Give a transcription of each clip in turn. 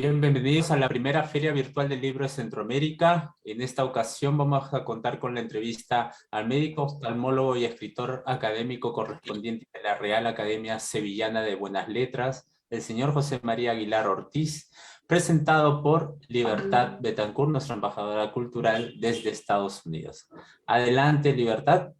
Bienvenidos a la primera Feria Virtual del Libro de Centroamérica. En esta ocasión vamos a contar con la entrevista al médico oftalmólogo y escritor académico correspondiente de la Real Academia Sevillana de Buenas Letras, el señor José María Aguilar Ortiz, presentado por Libertad Betancourt, nuestra embajadora cultural desde Estados Unidos. Adelante, Libertad.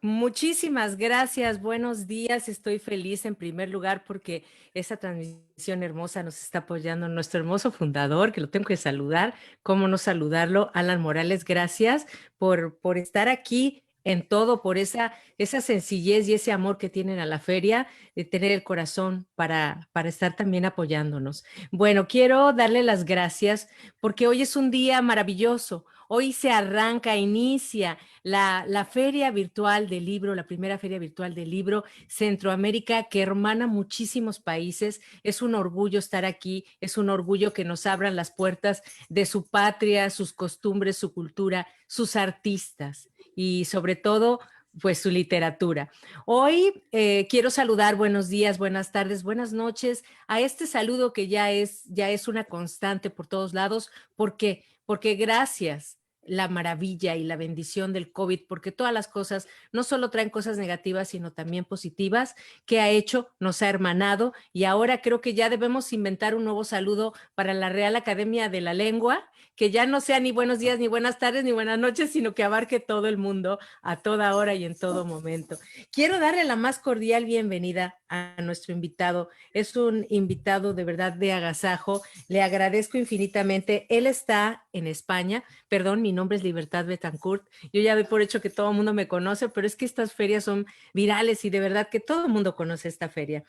Muchísimas gracias, buenos días. Estoy feliz en primer lugar porque esa transmisión hermosa nos está apoyando nuestro hermoso fundador, que lo tengo que saludar. ¿Cómo no saludarlo? Alan Morales, gracias por estar aquí en todo, por esa sencillez y ese amor que tienen a la feria, de tener el corazón para estar también apoyándonos. Bueno, quiero darle las gracias porque hoy es un día maravilloso. Hoy se arranca, inicia la Feria Virtual del Libro, la primera Feria Virtual del Libro Centroamérica, que hermana muchísimos países. Es un orgullo estar aquí, es un orgullo que nos abran las puertas de su patria, sus costumbres, su cultura, sus artistas y sobre todo pues su literatura. Hoy quiero saludar, buenos días, buenas tardes, buenas noches, a este saludo que ya es una constante por todos lados. ¿Por qué? Porque gracias la maravilla y la bendición del COVID, porque todas las cosas no solo traen cosas negativas, sino también positivas, que ha hecho, nos ha hermanado, y ahora creo que ya debemos inventar un nuevo saludo para la Real Academia de la Lengua, que ya no sea ni buenos días, ni buenas tardes, ni buenas noches, sino que abarque todo el mundo a toda hora y en todo momento. Quiero darle la más cordial bienvenida a nuestro invitado. Es un invitado de verdad de agasajo. Le agradezco infinitamente. Él está en España. Perdón, mi nombre es Libertad Betancourt. Yo ya doy por hecho que todo el mundo me conoce, pero es que estas ferias son virales y de verdad que todo el mundo conoce esta feria.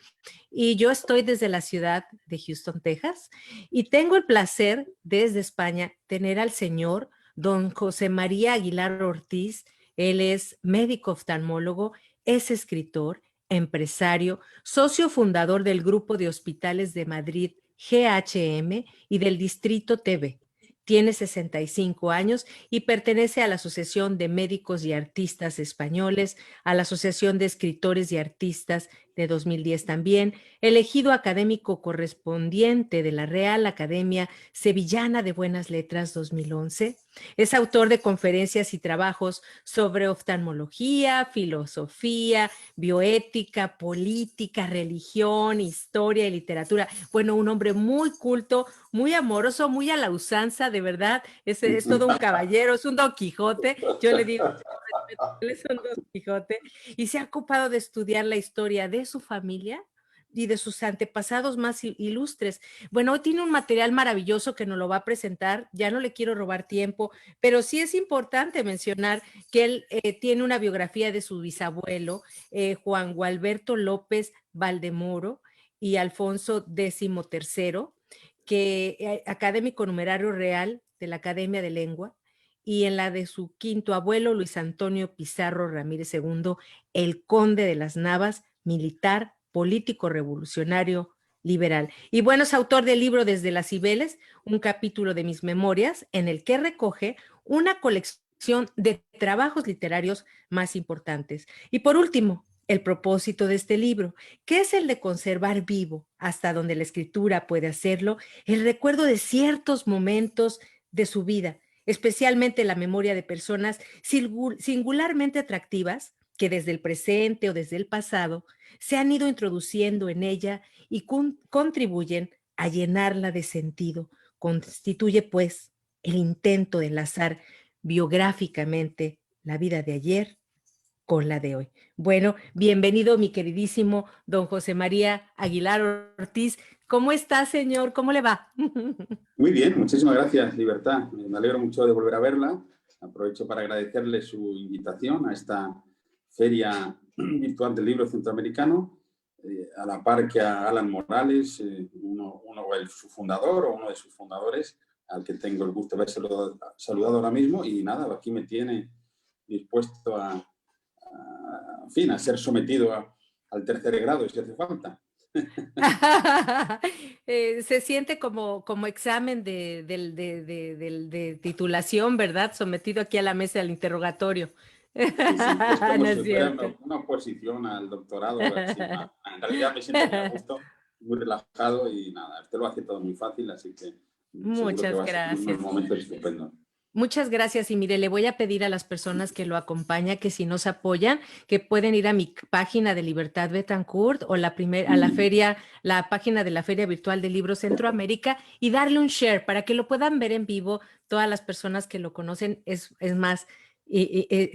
Y yo estoy desde la ciudad de Houston, Texas, y tengo el placer desde España tener al señor don José María Aguilar Ortiz. Él es médico oftalmólogo, es escritor, empresario, socio fundador del Grupo de Hospitales de Madrid, GHM, y del Distrito TV. Tiene 65 años y pertenece a la Asociación de Médicos y Artistas Españoles, a la Asociación de Escritores y Artistas de 2010 también, elegido académico correspondiente de la Real Academia Sevillana de Buenas Letras 2011. Es autor de conferencias y trabajos sobre oftalmología, filosofía, bioética, política, religión, historia y literatura. Bueno, un hombre muy culto, muy amoroso, muy a la usanza, de verdad. Es todo un caballero, es un Don Quijote. Yo le digo, él es un Don Quijote. Y se ha ocupado de estudiar la historia de su familia y de sus antepasados más ilustres. Bueno, hoy tiene un material maravilloso que nos lo va a presentar. Ya no le quiero robar tiempo, pero sí es importante mencionar que él tiene una biografía de su bisabuelo, Juan Gualberto López Valdemoro y Alfonso XIII, que académico numerario real de la Academia de Lengua, y en la de su quinto abuelo, Luis Antonio Pizarro Ramírez II, el conde de las Navas, militar, político revolucionario, liberal. Y bueno, es autor del libro Desde las Cibeles, un capítulo de mis memorias, en el que recoge una colección de trabajos literarios más importantes. Y por último, el propósito de este libro, que es el de conservar vivo, hasta donde la escritura puede hacerlo, el recuerdo de ciertos momentos de su vida, especialmente la memoria de personas singularmente atractivas que desde el presente o desde el pasado se han ido introduciendo en ella y contribuyen a llenarla de sentido. Constituye, pues, el intento de enlazar biográficamente la vida de ayer con la de hoy. Bueno, bienvenido mi queridísimo don José María Aguilar Ortiz. ¿Cómo está, señor? ¿Cómo le va? Muy bien, muchísimas gracias, Libertad. Me alegro mucho de volver a verla. Aprovecho para agradecerle su invitación a esta Feria Virtual del Libro Centroamericano, a la par que a Alan Morales, su fundador o uno de sus fundadores, al que tengo el gusto de haber saludado ahora mismo. Y nada, aquí me tiene dispuesto a ser sometido al tercer grado, si hace falta. Se siente como examen de titulación, ¿verdad? Sometido aquí a la mesa del interrogatorio. Sí, es como No si es fuera cierto. una oposición al doctorado. En realidad me siento muy a gusto muy relajado y nada, usted lo hace todo muy fácil, así que seguro que Muchas va a ser gracias. unos momentos estupendos. Muchas gracias. Y mire, le voy a pedir a las personas que lo acompañan que si nos apoyan, que pueden ir a mi página de Libertad Betancourt o a la feria, la página de la Feria Virtual del Libro Centroamérica y darle un share para que lo puedan ver en vivo todas las personas que lo conocen. Es más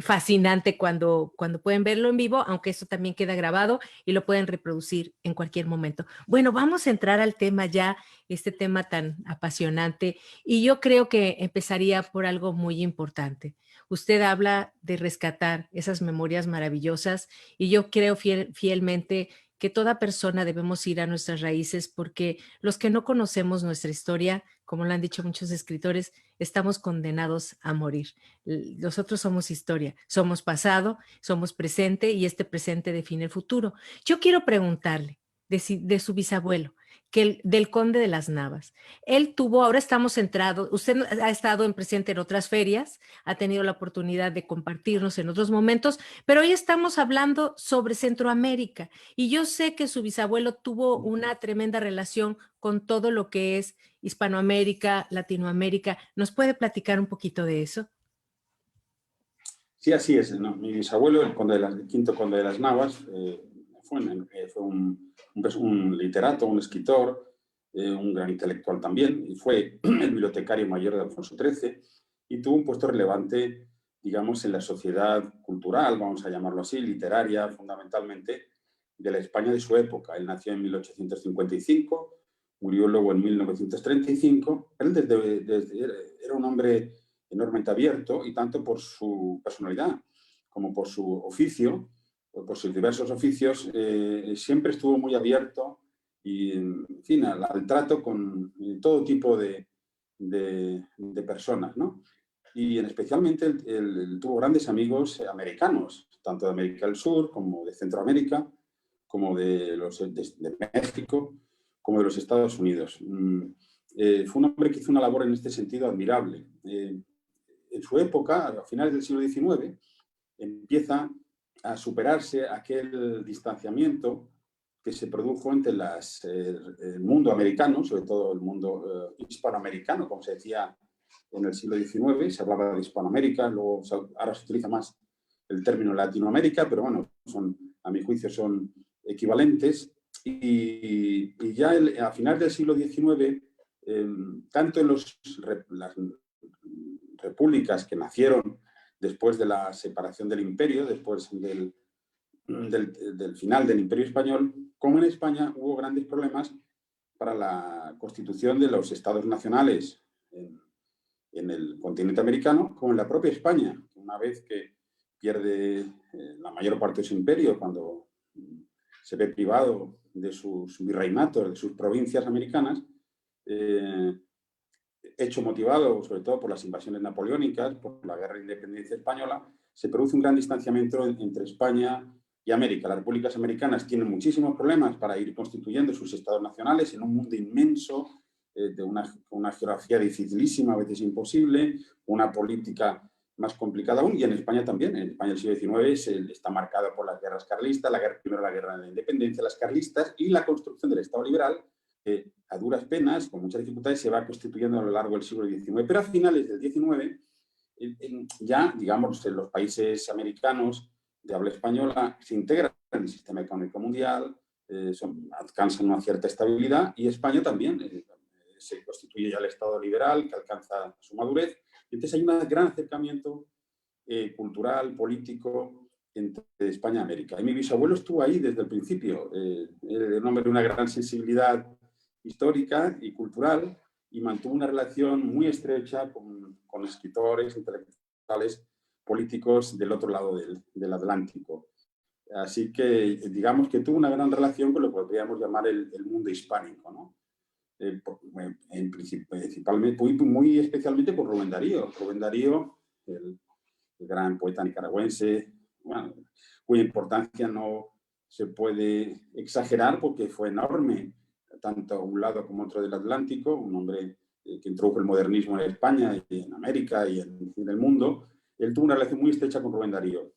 fascinante cuando pueden verlo en vivo, aunque esto también queda grabado y lo pueden reproducir en cualquier momento. Bueno, vamos a entrar al tema ya, este tema tan apasionante. Y yo creo que empezaría por algo muy importante. Usted habla de rescatar esas memorias maravillosas y yo creo fielmente que toda persona debemos ir a nuestras raíces porque los que no conocemos nuestra historia, como lo han dicho muchos escritores, estamos condenados a morir. Nosotros somos historia, somos pasado, somos presente y este presente define el futuro. Yo quiero preguntarle de su bisabuelo, del Conde de las Navas. Él tuvo, ahora estamos centrados, usted ha estado en presente en otras ferias, ha tenido la oportunidad de compartirnos en otros momentos, pero hoy estamos hablando sobre Centroamérica y yo sé que su bisabuelo tuvo una tremenda relación con todo lo que es Hispanoamérica, Latinoamérica. ¿Nos puede platicar un poquito de eso? Sí, así es, ¿no? Mi bisabuelo, el quinto conde de las Navas, fue un literato, un escritor, un gran intelectual también, y fue el bibliotecario mayor de Alfonso XIII y tuvo un puesto relevante, digamos, en la sociedad cultural, vamos a llamarlo así, literaria, fundamentalmente, de la España de su época. Él nació en 1855, murió luego en 1935. Él era un hombre enormemente abierto y tanto por su personalidad como por su oficio, por sus diversos oficios, siempre estuvo muy abierto y, en fin, al trato con todo tipo de personas, ¿no? Y especialmente él tuvo grandes amigos americanos, tanto de América del Sur como de Centroamérica, como de México, como de los Estados Unidos. Fue un hombre que hizo una labor en este sentido admirable. En su época, a finales del siglo XIX, empieza a superarse aquel distanciamiento que se produjo entre el mundo americano, sobre todo el mundo hispanoamericano, como se decía en el siglo XIX, se hablaba de Hispanoamérica, luego ahora se utiliza más el término Latinoamérica, pero bueno, a mi juicio son equivalentes. Y ya a finales del siglo XIX, tanto en las repúblicas que nacieron después de la separación del imperio, después del final del Imperio Español, como en España hubo grandes problemas para la constitución de los estados nacionales en el continente americano, como en la propia España. Una vez que pierde la mayor parte de su imperio, cuando se ve privado de sus virreinatos, de sus provincias americanas, hecho motivado sobre todo por las invasiones napoleónicas, por la guerra de independencia española, se produce un gran distanciamiento entre España y América. Las repúblicas americanas tienen muchísimos problemas para ir constituyendo sus estados nacionales en un mundo inmenso, de una geografía dificilísima, a veces imposible, una política más complicada aún, y en España también. En España el siglo XIX está marcado por las guerras carlistas, primero la guerra de la independencia, las carlistas, y la construcción del Estado liberal, a duras penas, con muchas dificultades, se va constituyendo a lo largo del siglo XIX. Pero a finales del XIX, ya, digamos, en los países americanos de habla española se integran en el sistema económico mundial, alcanzan una cierta estabilidad, y España también se constituye ya el Estado liberal, que alcanza su madurez. Entonces hay un gran acercamiento cultural, político, entre España y América. Y mi bisabuelo estuvo ahí desde el principio. Era un hombre de una gran sensibilidad histórica y cultural, y mantuvo una relación muy estrecha con escritores, intelectuales, políticos del otro lado del Atlántico. Así que digamos que tuvo una gran relación con lo que podríamos llamar el mundo hispánico, ¿no? Principalmente, muy especialmente por Rubén Darío. Rubén Darío, el gran poeta nicaragüense, bueno, cuya importancia no se puede exagerar porque fue enorme, tanto a un lado como otro del Atlántico, un hombre que introdujo el modernismo en España y en América y en el mundo. Él tuvo una relación muy estrecha con Rubén Darío,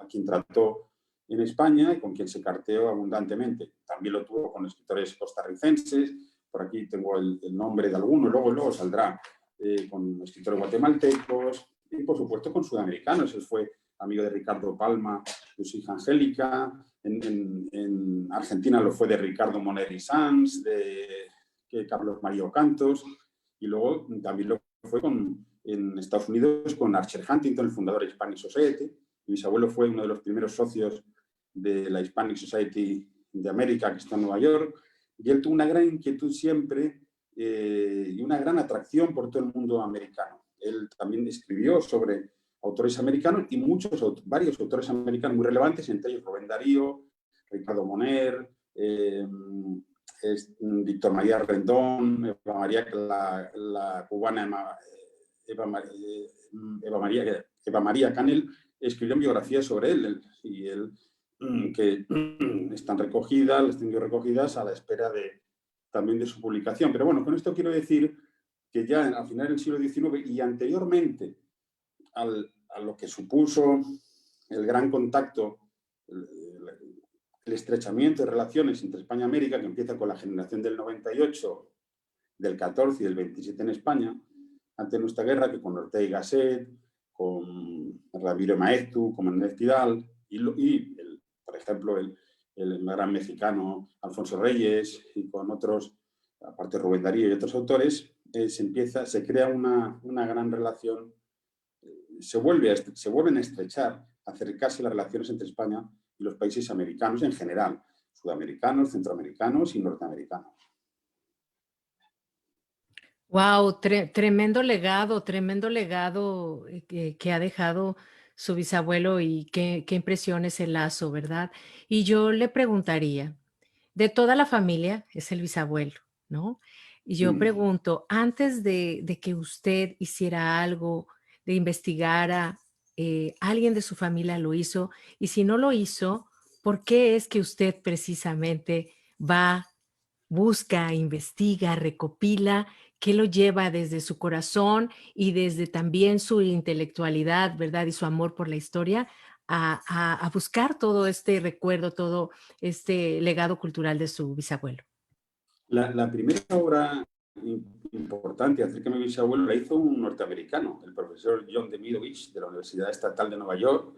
a quien trató en España y con quien se carteó abundantemente. También lo tuvo con escritores costarricenses, por aquí tengo el nombre de algunos, luego saldrá, con escritores guatemaltecos y, por supuesto, con sudamericanos. Él fue amigo de Ricardo Palma, de su hija Angélica. En Argentina lo fue de Ricardo Moneri Sanz, de Carlos Mario Cantos, y luego también lo fue en Estados Unidos con Archer Huntington, el fundador de Hispanic Society. Mi bisabuelo fue uno de los primeros socios de la Hispanic Society de América, que está en Nueva York, y él tuvo una gran inquietud siempre y una gran atracción por todo el mundo americano. Él también escribió sobre autores americanos y varios autores americanos muy relevantes, entre ellos Rubén Darío, Ricardo Moner, Víctor María Rendón, Eva María, la cubana Eva María Canel, escribieron biografías sobre él y él que están recogidas, las tengo recogidas a la espera también de su publicación. Pero bueno, con esto quiero decir que ya a finales del siglo XIX y anteriormente a lo que supuso el gran contacto, el estrechamiento de relaciones entre España y América, que empieza con la generación del 98, del 14 y del 27 en España, ante nuestra guerra, que con Ortega y Gasset, con Ramiro Maeztu, con Manuel Tidal, por ejemplo, el gran mexicano Alfonso Reyes, y con otros, aparte de Rubén Darío y otros autores, se crea una gran relación, se vuelven a estrechar, a acercarse las relaciones entre España y los países americanos en general, sudamericanos, centroamericanos y norteamericanos. Wow, tremendo legado que ha dejado su bisabuelo, y qué impresión ese lazo, ¿verdad? Y yo le preguntaría, de toda la familia es el bisabuelo, ¿no? Y yo pregunto, antes de que usted hiciera algo, de investigara, ¿alguien de su familia lo hizo? Y si no lo hizo, ¿por qué es que usted precisamente busca, investiga, recopila? ¿Qué lo lleva desde su corazón y desde también su intelectualidad, ¿verdad? Y su amor por la historia a buscar todo este recuerdo, todo este legado cultural de su bisabuelo? La primera obra importante acerca de mi bisabuelo la hizo un norteamericano, el profesor John Demidovich, de la Universidad Estatal de Nueva York,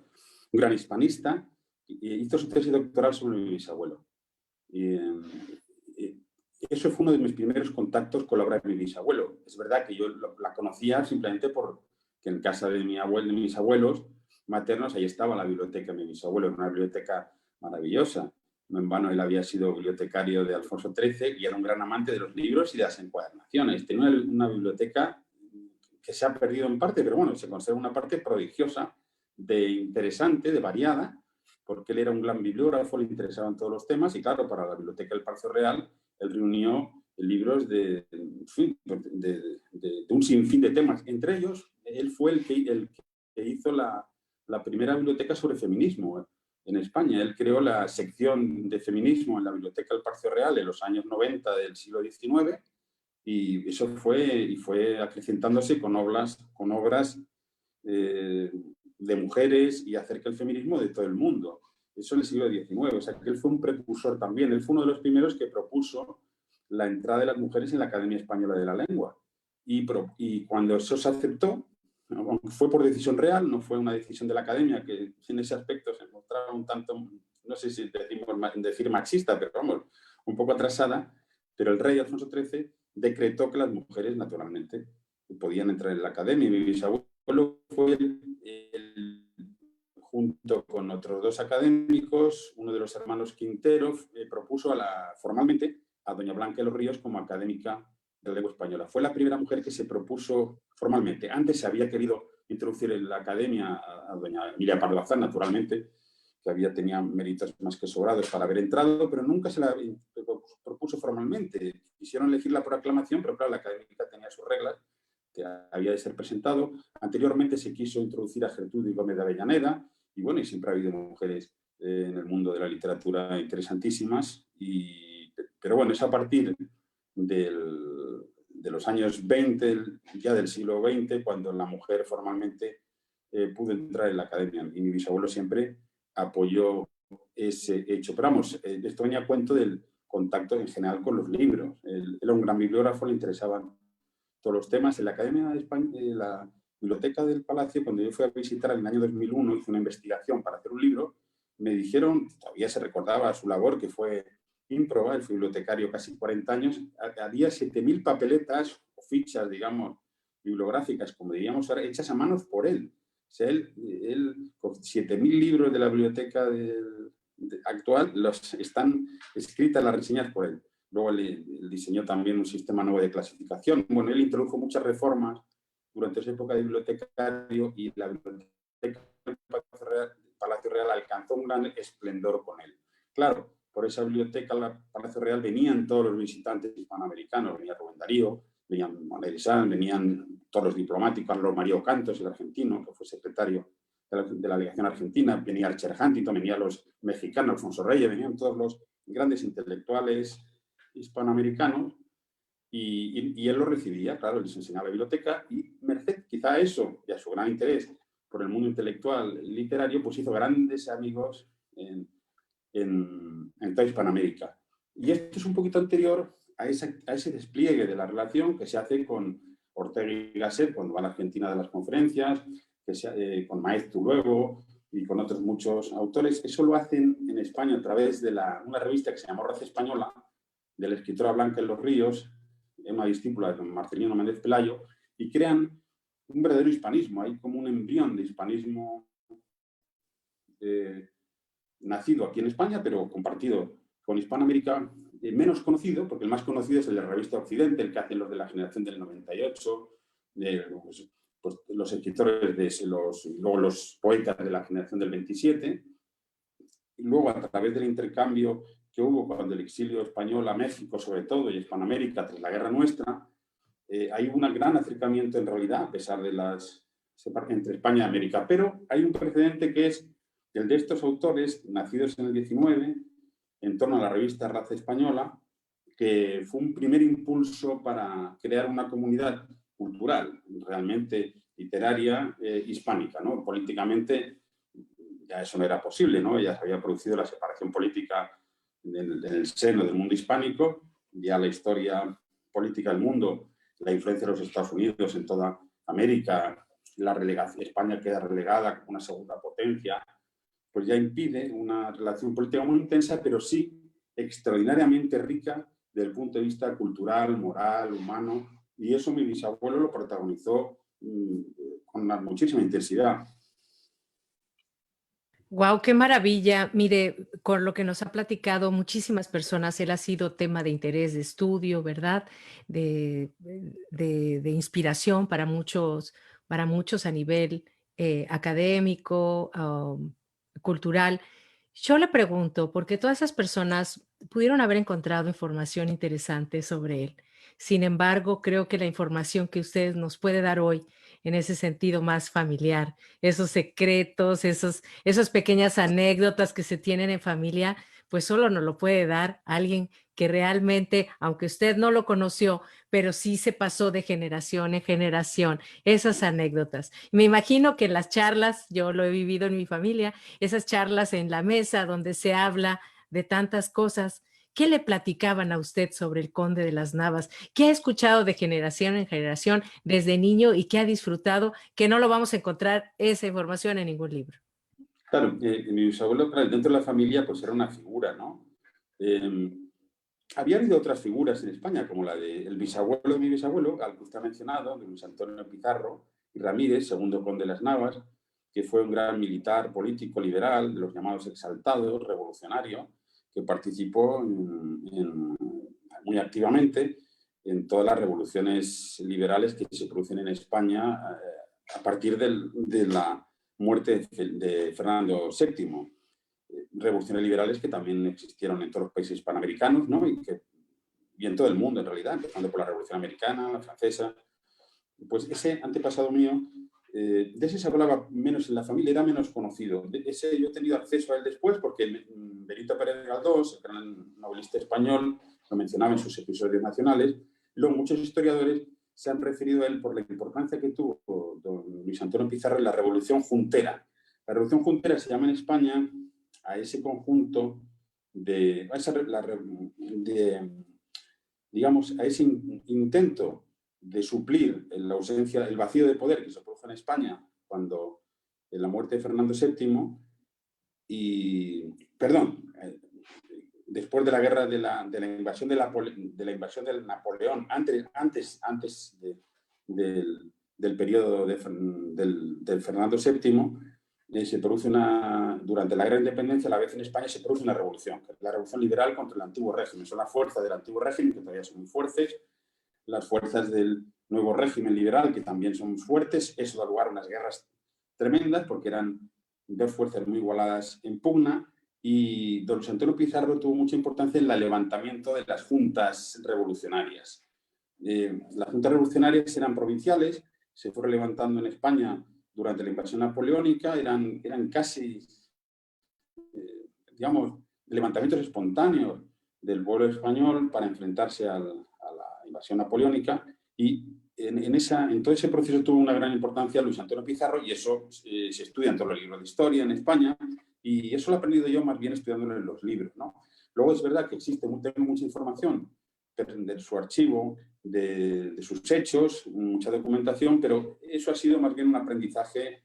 un gran hispanista, y hizo su tesis doctoral sobre mi bisabuelo. Y eso fue uno de mis primeros contactos con la obra de mi bisabuelo. Es verdad que yo la conocía simplemente porque en casa de mis abuelos maternos, ahí estaba la biblioteca de mi bisabuelo, era una biblioteca maravillosa. No en vano él había sido bibliotecario de Alfonso XIII y era un gran amante de los libros y de las encuadernaciones. Tenía una biblioteca que se ha perdido en parte, pero bueno, se conserva una parte prodigiosa, interesante, de variada, porque él era un gran bibliógrafo, le interesaban todos los temas y claro, para la Biblioteca del Palacio Real, él reunió libros de un sinfín de temas. Entre ellos, él fue el que hizo la primera biblioteca sobre feminismo en España. Él creó la sección de feminismo en la Biblioteca del Palacio Real en los años 90 del siglo XIX y eso fue acrecentándose con obras de mujeres y acerca del feminismo de todo el mundo. Eso en el siglo XIX, o sea que él fue un precursor también. Él fue uno de los primeros que propuso la entrada de las mujeres en la Academia Española de la Lengua. Y cuando eso se aceptó, aunque fue por decisión real, no fue una decisión de la Academia, que en ese aspecto se mostraba un tanto, no sé si decir marxista, pero vamos, un poco atrasada, pero el rey Alfonso XIII decretó que las mujeres, naturalmente, podían entrar en la Academia. Y mi bisabuelo fue junto con otros dos académicos, uno de los hermanos Quintero, propuso formalmente a doña Blanca de los Ríos como académica de lengua española. Fue la primera mujer que se propuso formalmente. Antes se había querido introducir en la academia a doña Emilia Pardo Bazán, naturalmente, que tenía méritos más que sobrados para haber entrado, pero nunca se la propuso formalmente. Quisieron elegirla por aclamación, pero claro, la académica tenía sus reglas, que había de ser presentado. Anteriormente se quiso introducir a Gertrudis Gómez de Avellaneda, y bueno, y siempre ha habido mujeres en el mundo de la literatura interesantísimas, pero bueno, es a partir de los años 20, ya del siglo XX, cuando la mujer formalmente pudo entrar en la academia. Y mi bisabuelo siempre apoyó ese hecho. Pero vamos, esto venía a cuento del contacto en general con los libros. Él era un gran bibliógrafo, le interesaban todos los temas. En la Academia de España, la Biblioteca del Palacio, cuando yo fui a visitar en el año 2001, hice una investigación para hacer un libro, me dijeron, todavía se recordaba su labor, que fue ímproba, él fue bibliotecario casi 40 años, había 7.000 papeletas o fichas, digamos, bibliográficas, como diríamos ahora, hechas a manos por él. O sea, él con 7.000 libros de la biblioteca actual están escritas las reseñas por él. Luego él diseñó también un sistema nuevo de clasificación. Bueno, él introdujo muchas reformas durante esa época de bibliotecario y la biblioteca del Palacio Real alcanzó un gran esplendor con él. Claro, por esa biblioteca del Palacio Real venían todos los visitantes hispanoamericanos, venía Rubén Darío, venían Manuel Sanz, venían todos los diplomáticos, Carlos Mario Cantos, el argentino, que fue secretario de la delegación argentina, venía Archer Huntington, venían los mexicanos, Alfonso Reyes, venían todos los grandes intelectuales hispanoamericanos y él lo recibía, claro, les enseñaba la biblioteca y merced quizá a eso y a su gran interés por el mundo intelectual literario, pues hizo grandes amigos en toda Hispanoamérica. Y esto es un poquito anterior a ese despliegue de la relación que se hace con Ortega y Gasset cuando va a la Argentina de las conferencias, con Maeztu luego y con otros muchos autores. Eso lo hacen en España a través de una revista que se llamó Raza Española, de la escritora Blanca en los Ríos, una discípula de don Marcelino Méndez Pelayo, y crean un verdadero hispanismo. Hay como un embrión de hispanismo nacido aquí en España, pero compartido con Hispanoamérica, menos conocido, porque el más conocido es el de la revista Occidente, el que hacen los de la generación del 98, pues, los escritores, luego los poetas de la generación del 27, y luego a través del intercambio que hubo cuando el exilio español a México, sobre todo, y Hispanoamérica, tras la Guerra Nuestra, hay un gran acercamiento en realidad, a pesar de entre España y América. Pero hay un precedente que es el de estos autores, nacidos en el 19, en torno a la revista Raza Española, que fue un primer impulso para crear una comunidad cultural, realmente literaria, hispánica, ¿no? Políticamente ya eso no era posible, ¿no? Ya se había producido la separación política en el seno del mundo hispánico, ya la historia política del mundo, la influencia de los Estados Unidos en toda América, la relegación, España queda relegada como una segunda potencia, pues ya impide una relación política muy intensa, pero sí extraordinariamente rica desde el punto de vista cultural, moral, humano, y eso mi bisabuelo lo protagonizó con muchísima intensidad. Wow, qué maravilla. Mire, con lo que nos ha platicado muchísimas personas, él ha sido tema de interés, de estudio, ¿verdad? De inspiración para muchos a nivel académico, cultural. Yo le pregunto, porque todas esas personas pudieron haber encontrado información interesante sobre él. Sin embargo, creo que la información que usted nos puede dar hoy, en ese sentido más familiar, esos secretos, esas pequeñas anécdotas que se tienen en familia, pues solo nos lo puede dar alguien que realmente, aunque usted no lo conoció, pero sí se pasó de generación en generación, esas anécdotas. Me imagino que en las charlas, yo lo he vivido en mi familia, esas charlas en la mesa donde se habla de tantas cosas. ¿Qué le platicaban a usted sobre el Conde de las Navas? ¿Qué ha escuchado de generación en generación desde niño y qué ha disfrutado? Que no lo vamos a encontrar esa información en ningún libro. Claro, mi bisabuelo, claro, dentro de la familia, pues era una figura, ¿no? Había habido otras figuras en España, como la del bisabuelo de mi bisabuelo, al que usted ha mencionado, de Luis Antonio Pizarro y Ramírez, segundo conde de las Navas, que fue un gran militar político liberal, de los llamados exaltados, revolucionario, que participó muy activamente en todas las revoluciones liberales que se producen en España a partir de la muerte de Fernando VII. Revoluciones liberales que también existieron en todos los países hispanoamericanos, ¿no? y en todo el mundo, en realidad, empezando por la Revolución Americana, la francesa. Pues ese antepasado mío, de ese se hablaba menos en la familia, era menos conocido. Ese yo he tenido acceso a él después porque Benito Pérez Galdós, el gran novelista español, lo mencionaba en sus episodios nacionales. Luego muchos historiadores se han referido a él por la importancia que tuvo don Luis Antonio Pizarro en la Revolución Juntera. La Revolución Juntera se llama en España a ese conjunto digamos, a ese intento de suplir la ausencia, el vacío de poder que se produjo en España cuando en la muerte de Fernando VII después de la guerra de la invasión del Napoleón, antes del periodo del Fernando VII, se produce durante la guerra de independencia, a la vez en España se produce una revolución, que es la revolución liberal contra el antiguo régimen. Son las fuerzas del antiguo régimen, que todavía son muy fuertes, las fuerzas del nuevo régimen liberal, que también son fuertes. Eso da lugar a unas guerras tremendas, porque eran dos fuerzas muy igualadas en pugna, y don Luis Antonio Pizarro tuvo mucha importancia en el levantamiento de las juntas revolucionarias. Las juntas revolucionarias eran provinciales, se fueron levantando en España durante la invasión napoleónica, eran casi, digamos, levantamientos espontáneos del pueblo español para enfrentarse a la invasión napoleónica, y en todo ese proceso tuvo una gran importancia Luis Antonio Pizarro, y eso se estudia en todos los libros de historia en España, y eso lo he aprendido yo más bien estudiándolo en los libros, ¿no? Luego es verdad que tengo mucha información de su archivo, de sus hechos, mucha documentación, pero eso ha sido más bien un aprendizaje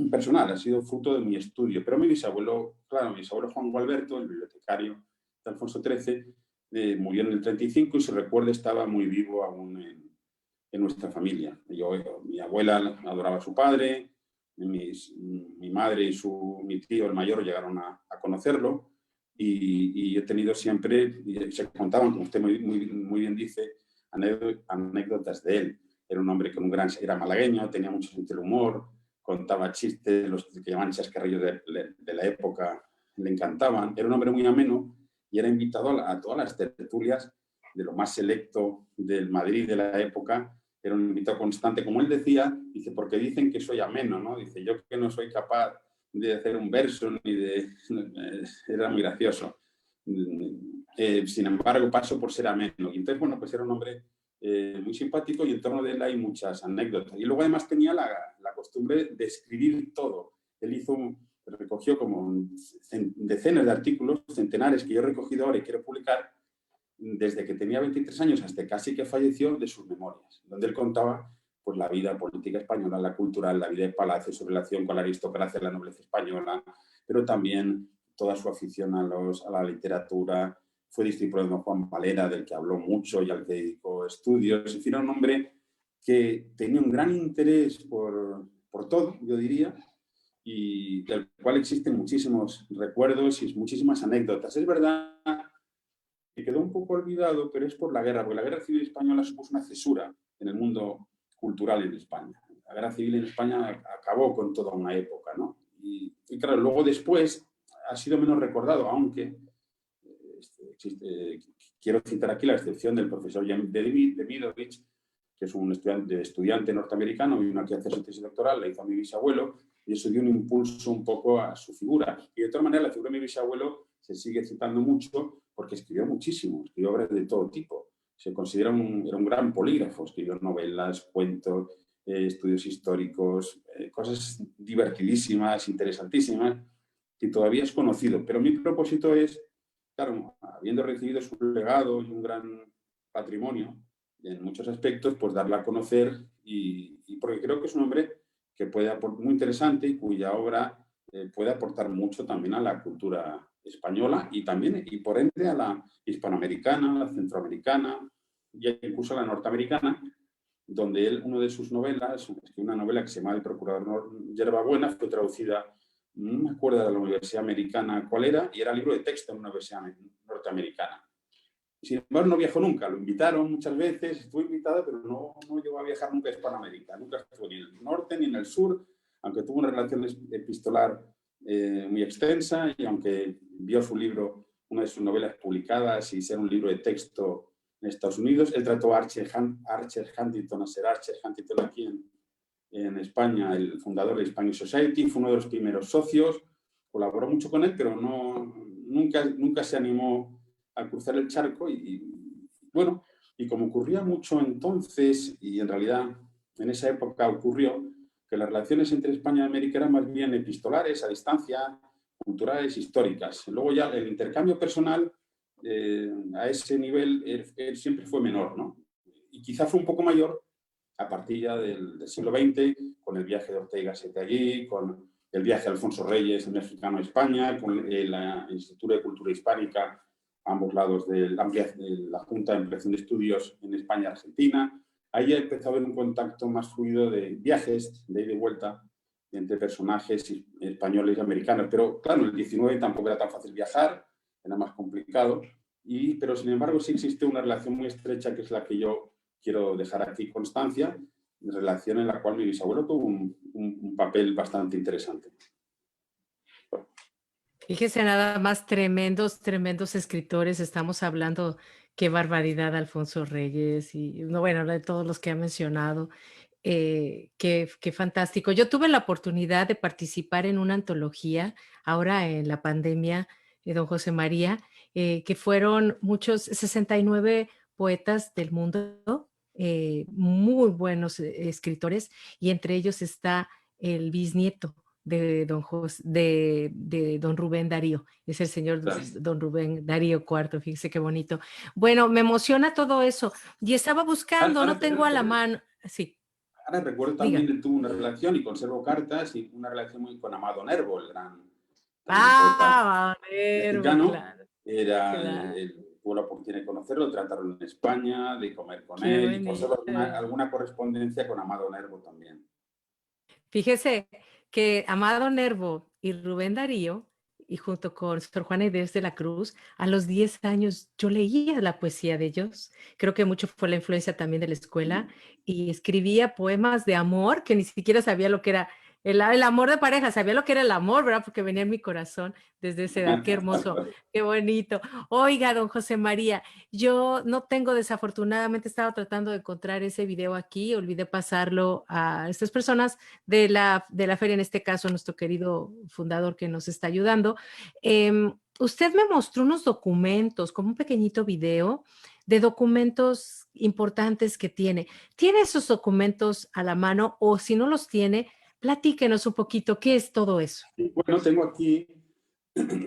personal, ha sido fruto de mi estudio. Pero mi bisabuelo Juan Gualberto, el bibliotecario de Alfonso XIII, murió en el 35 y su recuerdo estaba muy vivo aún en nuestra familia. Mi abuela adoraba a su padre, mi madre y mi tío, el mayor, llegaron a conocerlo, y he tenido siempre, y se contaban, como usted muy bien dice, anécdotas de él. Era un hombre era malagueño, tenía mucho sentido del humor, contaba chistes, los que llamaban chascarrillos de la época, le encantaban. Era un hombre muy ameno y era invitado a todas las tertulias de lo más selecto del Madrid de la época. Era un invitado constante, como él decía, dice, porque dicen que soy ameno, ¿no? Dice, yo que no soy capaz de hacer un verso, era muy gracioso. Sin embargo, paso por ser ameno. Y entonces, bueno, pues era un hombre muy simpático, y en torno de él hay muchas anécdotas. Y luego además tenía la costumbre de escribir todo. Él recogió como decenas de artículos, centenares, que yo he recogido ahora y quiero publicar, desde que tenía 23 años hasta casi que falleció, de sus memorias, donde él contaba pues, la vida política española, la cultural, la vida de palacio, su relación con la aristocracia, la nobleza española, pero también toda su afición a la literatura. Fue discípulo de don Juan Valera, del que habló mucho y al que dedicó estudios. Es decir, era un hombre que tenía un gran interés por todo, yo diría, y del cual existen muchísimos recuerdos y muchísimas anécdotas. Es verdad que quedó un poco olvidado, pero es por la guerra, porque la guerra civil española supuso una cesura en el mundo cultural en España. La guerra civil en España acabó con toda una época, ¿no? Y claro, luego después ha sido menos recordado, aunque quiero citar aquí la excepción del profesor Demidovich, que es un estudiante norteamericano, y uno que hace su tesis doctoral, la hizo a mi bisabuelo, y eso dio un impulso un poco a su figura. Y de todas maneras, la figura de mi bisabuelo se sigue citando mucho porque escribió muchísimo, escribió obras de todo tipo. Se considera era un gran polígrafo, escribió novelas, cuentos, estudios históricos, cosas divertidísimas, interesantísimas, que todavía es conocido. Pero mi propósito es, claro, habiendo recibido su legado y un gran patrimonio en muchos aspectos, pues darla a conocer, y porque creo que es un hombre que puede aportar, muy interesante, y cuya obra puede aportar mucho también a la cultura española, y también, y por ende, a la hispanoamericana, a la centroamericana y incluso a la norteamericana, donde él, una de sus novelas, una novela que se llama El procurador Yerbabuena, fue traducida, no me acuerdo de la universidad americana cuál era, y era libro de texto en una universidad norteamericana. Sin embargo, no viajó nunca. Lo invitaron muchas veces, estuvo invitado, pero no llegó a viajar nunca a Hispanoamérica. Nunca estuvo ni en el norte ni en el sur, aunque tuvo una relación epistolar muy extensa, y aunque vio su libro, una de sus novelas publicadas, y ser un libro de texto en Estados Unidos. Él trató a Archer Huntington, a Sir Archer Huntington aquí en España, el fundador de Hispanic Society, fue uno de los primeros socios, colaboró mucho con él, pero nunca se animó a cruzar el charco, y bueno, y como ocurría mucho entonces, y en realidad en esa época ocurrió, que las relaciones entre España y América eran más bien epistolares, a distancia, culturales, históricas. Luego ya el intercambio personal, a ese nivel, él siempre fue menor, ¿no? Y quizá fue un poco mayor a partir ya del siglo XX, con el viaje de Ortega y Gasset allí, con el viaje de Alfonso Reyes, el mexicano a España, con el Instituto de Cultura Hispánica a ambos lados de la Junta de Ampliación de Estudios en España y Argentina. Ahí he empezado a haber un contacto más fluido de viajes, de ida y vuelta, entre personajes españoles y americanos. Pero claro, en el 19 tampoco era tan fácil viajar, era más complicado. Pero sin embargo sí existe una relación muy estrecha, que es la que yo quiero dejar aquí constancia, relación en la cual mi bisabuelo tuvo un papel bastante interesante. Fíjese nada más, tremendos escritores. Estamos hablando, qué barbaridad, Alfonso Reyes y, no, bueno, de todos los que ha mencionado. Qué fantástico. Yo tuve la oportunidad de participar en una antología ahora en la pandemia, don José María, que fueron muchos, 69 poetas del mundo, muy buenos escritores, y entre ellos está el bisnieto de don Rubén Darío, es el señor don Rubén Darío IV, fíjese qué bonito. Bueno, me emociona todo eso, y estaba buscando, no tengo a la mano, sí. Ahora recuerdo también que tuvo una relación, y conservo cartas, y una relación muy con Amado Nervo, el gran poeta mexicano. Claro. Tuvo la oportunidad de conocerlo, de tratarlo en España, de comer con él, y conservo alguna correspondencia con Amado Nervo también. Fíjese que Amado Nervo y Rubén Darío, y junto con Sor Juana Inés de la Cruz, a los 10 años yo leía la poesía de ellos. Creo que mucho fue la influencia también de la escuela, y escribía poemas de amor que ni siquiera sabía lo que era el amor de pareja, sabía lo que era el amor, ¿verdad? Porque venía en mi corazón desde esa edad. Qué hermoso, qué bonito. Oiga, don José María, yo no tengo, desafortunadamente, estaba tratando de encontrar ese video aquí, olvidé pasarlo a estas personas de la feria, en este caso nuestro querido fundador que nos está ayudando. Usted me mostró unos documentos, como un pequeñito video de documentos importantes que tiene. ¿Tiene esos documentos a la mano, o si no los tiene, platíquenos un poquito, ¿qué es todo eso? Bueno, tengo aquí,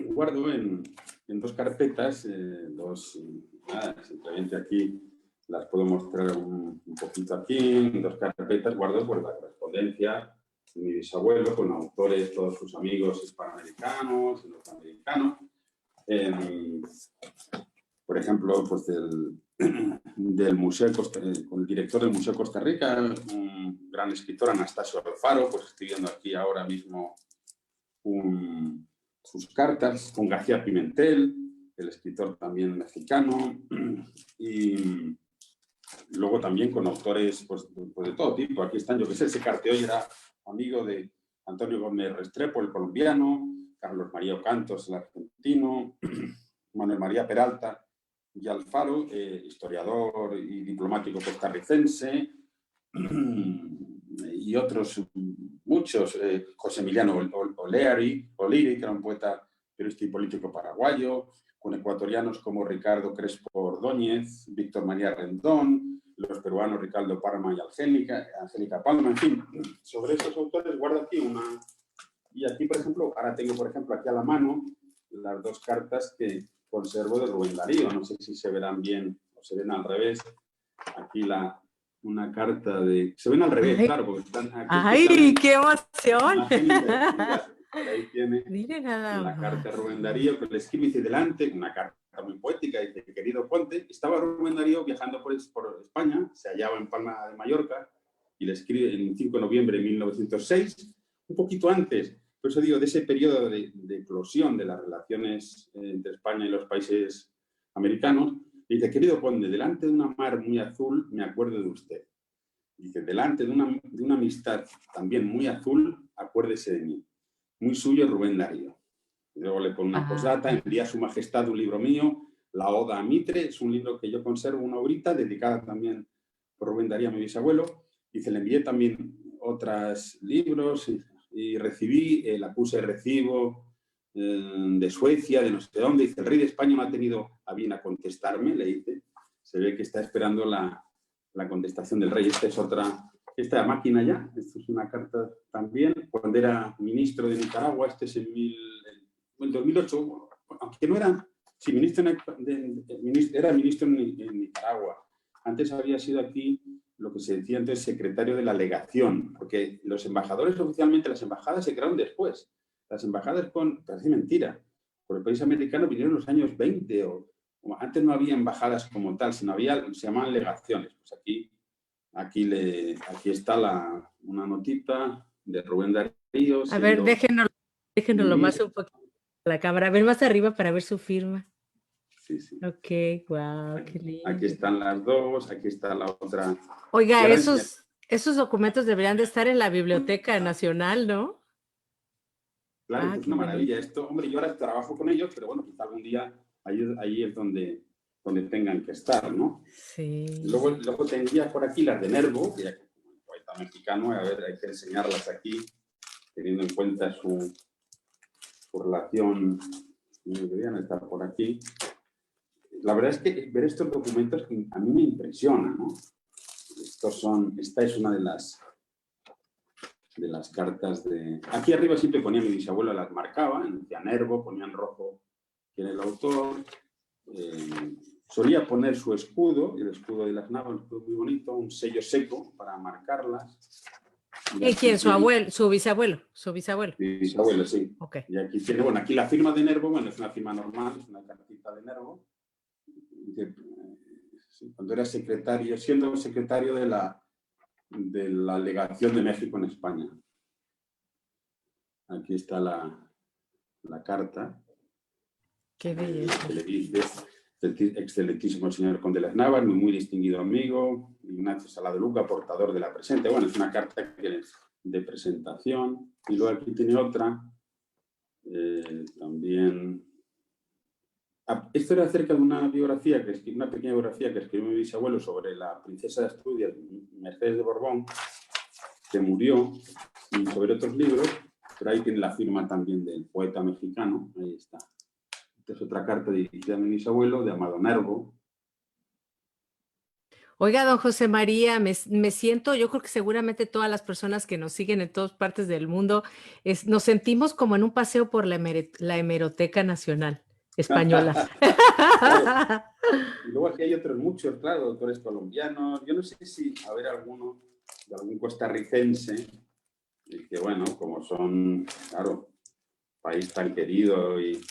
guardo en 2 carpetas, simplemente aquí las puedo mostrar un poquito aquí, en 2 carpetas, guardo pues la correspondencia de mi bisabuelo con autores, todos sus amigos hispanoamericanos y norteamericanos. Por ejemplo, pues del museo, con el director del Museo Costa Rica, un gran escritor, Anastasio Alfaro, pues estoy viendo aquí ahora mismo sus cartas, con García Pimentel, el escritor también mexicano, y luego también con autores pues de todo tipo. Aquí están, yo que sé, ese Carteoy era amigo de Antonio Gómez Restrepo, el colombiano, Carlos María Ocantos, el argentino, Manuel María Peralta y Alfaro, historiador y diplomático costarricense, y otros muchos, José Emiliano O'Leary, que era un poeta, periodista y político paraguayo, con ecuatorianos como Ricardo Crespo Ordóñez, Víctor María Rendón, los peruanos Ricardo Parma y Angélica Palma, en fin. Sobre esos autores guardo aquí y aquí, por ejemplo, ahora tengo, por ejemplo, aquí a la mano las 2 cartas que conservo de Rubén Darío. No sé si se verán bien o se ven al revés. Aquí una carta de... Se ven al revés, claro, porque están aquí. ¡Ay, qué emoción! Ahí tiene la carta de Rubén Darío, que le escribe y dice delante, una carta muy poética, dice: querido Ponte, estaba Rubén Darío viajando por España, se hallaba en Palma de Mallorca, y le escribe el 5 de noviembre de 1906, un poquito antes, por eso digo, de ese periodo de eclosión de las relaciones entre España y los países americanos. Dice: querido Conde, delante de una mar muy azul me acuerdo de usted. Dice: delante de una amistad también muy azul, acuérdese de mí. Muy suyo, Rubén Darío. Y luego le pone una postdata: envía a su majestad un libro mío, La Oda a Mitre, es un libro que yo conservo, una obrita dedicada también por Rubén Darío a mi bisabuelo. Dice: le envié también otros libros y recibí el acuse de recibo de Suecia, de no sé dónde. Dice: el rey de España no ha tenido a bien a contestarme, le dice. Se ve que está esperando la contestación del rey. Esta máquina ya, esto es una carta también, cuando era ministro de Nicaragua, este es en en 2008, aunque no era, sí, era ministro en Nicaragua. Antes había sido aquí lo que se decía antes secretario de la legación, porque los embajadores oficialmente, las embajadas se crearon después. Las embajadas parece mentira, por el país americano vinieron en los años 20 o antes no había embajadas como tal, sino se llamaban legaciones. Pues aquí está una notita de Rubén Darío. A ver, déjenoslo más un poquito a la cámara. A ver más arriba para ver su firma. Sí, sí. Ok, wow, qué lindo. Aquí están las dos, aquí está la otra. Oiga, esos documentos deberían de estar en la Biblioteca Nacional, ¿no? Claro, es una maravilla esto. Hombre, yo ahora trabajo con ellos, pero bueno, quizá algún día ahí es donde tengan que estar, ¿no? Sí. Luego tendría por aquí las de Nervo, que ya como poeta mexicano, a ver, hay que enseñarlas aquí, teniendo en cuenta su relación, deberían estar por aquí. La verdad es que ver estos documentos a mí me impresiona, ¿no? Esta es una de las cartas de... Aquí arriba siempre ponía mi bisabuelo, las marcaba, decía Nervo, ponía en rojo quién era el autor. Solía poner su escudo, el escudo de las Navas, un escudo muy bonito, un sello seco para marcarlas. ¿Y quién? ¿Su abuelo? ¿Su bisabuelo? ¿Su bisabuelo? Mi bisabuelo, sí. Okay. Y aquí tiene, bueno, aquí la firma de Nervo, bueno, es una firma normal, es una cartita de Nervo. Cuando era secretario, siendo secretario de la legación de México en España. Aquí está la carta. Qué belleza. Que le dice, excelentísimo señor Conde de las Navas, muy distinguido amigo, Ignacio Sala de Luca, portador de la presente. Bueno, es una carta de presentación. Y luego aquí tiene otra, también... Esto era acerca de una biografía, una pequeña biografía que escribió mi bisabuelo sobre la princesa de Asturias, Mercedes de Borbón, que murió, y sobre otros libros, pero ahí tiene la firma también del poeta mexicano, ahí está. Esta es otra carta dirigida a mi bisabuelo, de Amado Nervo. Oiga, don José María, me siento, yo creo que seguramente todas las personas que nos siguen en todas partes del mundo, nos sentimos como en un paseo por la Hemeroteca Nacional Española. Claro. Y luego aquí hay otros muchos, claro, autores colombianos. Yo no sé si haber alguno de algún costarricense, que bueno, como son, claro, país tan querido y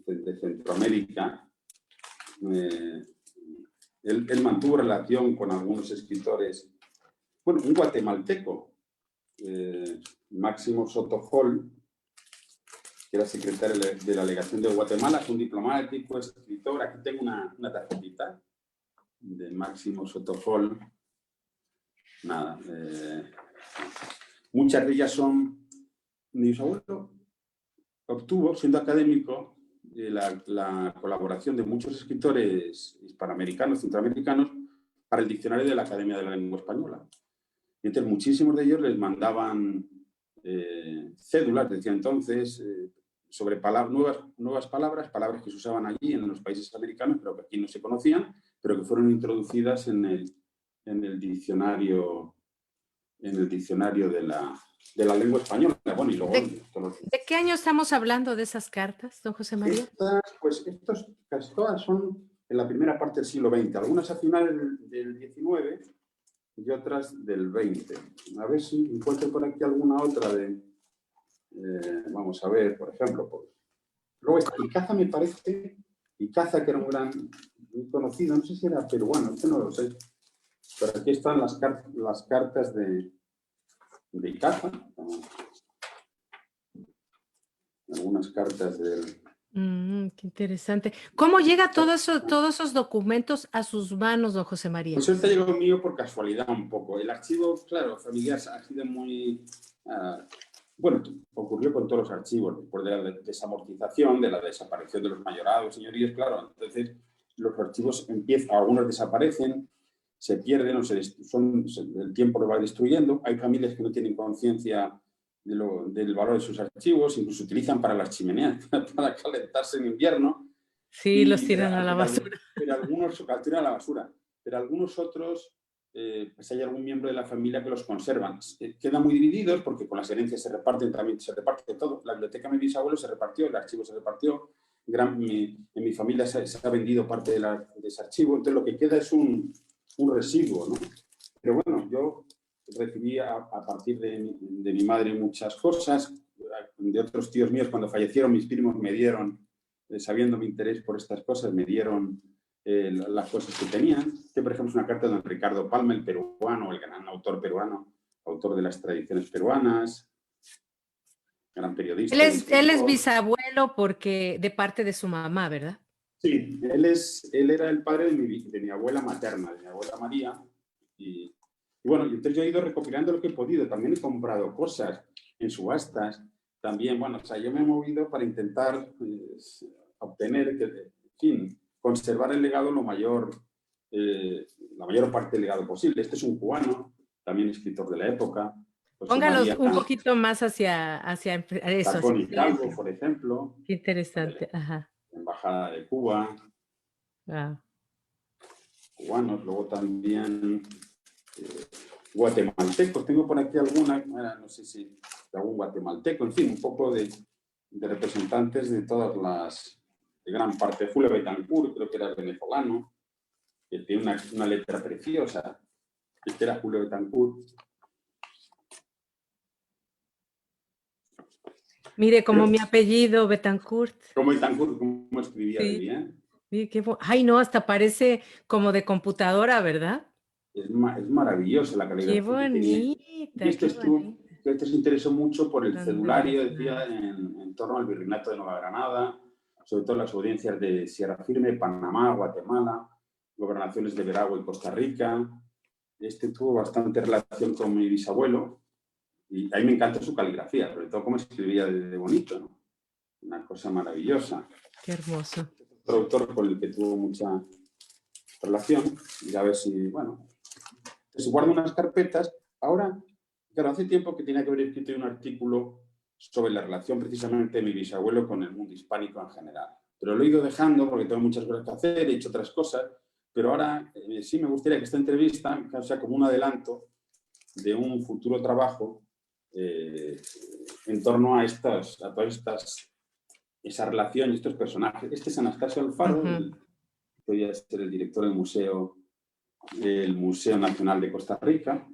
de Centroamérica, él mantuvo relación con algunos escritores, bueno, un guatemalteco, Máximo Sotojol, que era secretario de la legación de Guatemala, es un diplomático, es escritor. Aquí tengo una tarjetita de Máximo Sotojol. Nada, muchas de ellas son... Mi bisabuelo obtuvo, siendo académico, la colaboración de muchos escritores hispanoamericanos, centroamericanos, para el diccionario de la Academia de la Lengua Española. Y entonces muchísimos de ellos les mandaban cédulas, decía entonces, sobre nuevas palabras que se usaban allí en los países americanos, pero que aquí no se conocían, pero que fueron introducidas en el diccionario de la lengua española. Bueno, y luego, ¿De qué año estamos hablando de esas cartas, don José María? Casi todas son en la primera parte del siglo XX, algunas a finales del XIX y otras del XX. A ver si encuentro por aquí alguna otra vamos a ver, por ejemplo. Luego Icaza me parece, Icaza que era un gran, muy conocido, no sé si era peruano, no lo sé. Pero aquí están las cartas de Icaza. Algunas cartas del... Qué interesante. ¿Cómo llega todos esos documentos a sus manos, don José María? Pues esto llegó mío por casualidad un poco. El archivo, claro, familiar ha sido muy... bueno, ocurrió con todos los archivos, después de la desamortización, de la desaparición de los mayorados, señorías, claro. Entonces, los archivos algunos desaparecen, se pierden, el tiempo lo va destruyendo. Hay familias que no tienen conciencia del valor de sus archivos, incluso utilizan para las chimeneas, para calentarse en invierno. Sí, los tiran a la basura. Pero algunos tiran a la basura. Pero algunos otros pues hay algún miembro de la familia que los conservan. Quedan muy divididos porque con las herencias se reparten, también se reparte todo. La biblioteca de mi bisabuelo se repartió, el archivo se repartió, en mi familia se ha vendido parte de ese archivo, entonces lo que queda es un residuo, ¿no? Pero bueno, yo recibí a partir de mi madre muchas cosas, de otros tíos míos cuando fallecieron, mis primos me dieron, sabiendo mi interés por estas cosas, me dieron las cosas que tenían, que por ejemplo es una carta de don Ricardo Palma, el peruano, el gran autor peruano, autor de las tradiciones peruanas, gran periodista. Él es bisabuelo porque de parte de su mamá, ¿verdad? Sí, él era el padre de mi abuela materna, de mi abuela María, y bueno, entonces yo he ido recopilando lo que he podido, también he comprado cosas en subastas, también, bueno, o sea, yo me he movido para intentar obtener, en fin, conservar el legado la mayor parte del legado posible. Este es un cubano, también escritor de la época. Póngalos un poquito más hacia eso. Tacón y Calvo, por ejemplo. Qué interesante, ajá. Embajada de Cuba. Wow. Cubanos, luego también guatemaltecos. Tengo por aquí alguna, no sé si algún guatemalteco, en fin, un poco de representantes de todas de gran parte. Julio Betancourt, creo que era venezolano, que tiene una letra preciosa. Este era Julio Betancourt. Mire, como mi apellido, Betancourt. Como Betancourt, como escribía sí. de bien. Sí, ay, no, hasta parece como de computadora, ¿verdad? Es maravillosa la calidad. Qué bonita, este se interesó mucho por el cedulario, decía, en torno al Virreinato de Nueva Granada, sobre todo las audiencias de Sierra Firme, Panamá, Guatemala, gobernaciones de Veragua y Costa Rica. Este tuvo bastante relación con mi bisabuelo y a mí me encanta su caligrafía, sobre todo cómo escribía de bonito, ¿no? Una cosa maravillosa. Qué hermoso. Otro autor con el que tuvo mucha relación, y a ver si, bueno, se guardan unas carpetas. Ahora, claro, hace tiempo que tenía que haber escrito un artículo sobre la relación precisamente de mi bisabuelo con el mundo hispánico en general. Pero lo he ido dejando porque tengo muchas cosas que hacer, he hecho otras cosas, pero ahora sí me gustaría que esta entrevista sea como un adelanto de un futuro trabajo en torno a todas esa relación y estos personajes. Este es Anastasio Alfaro, podría ser el director del Museo Nacional de Costa Rica.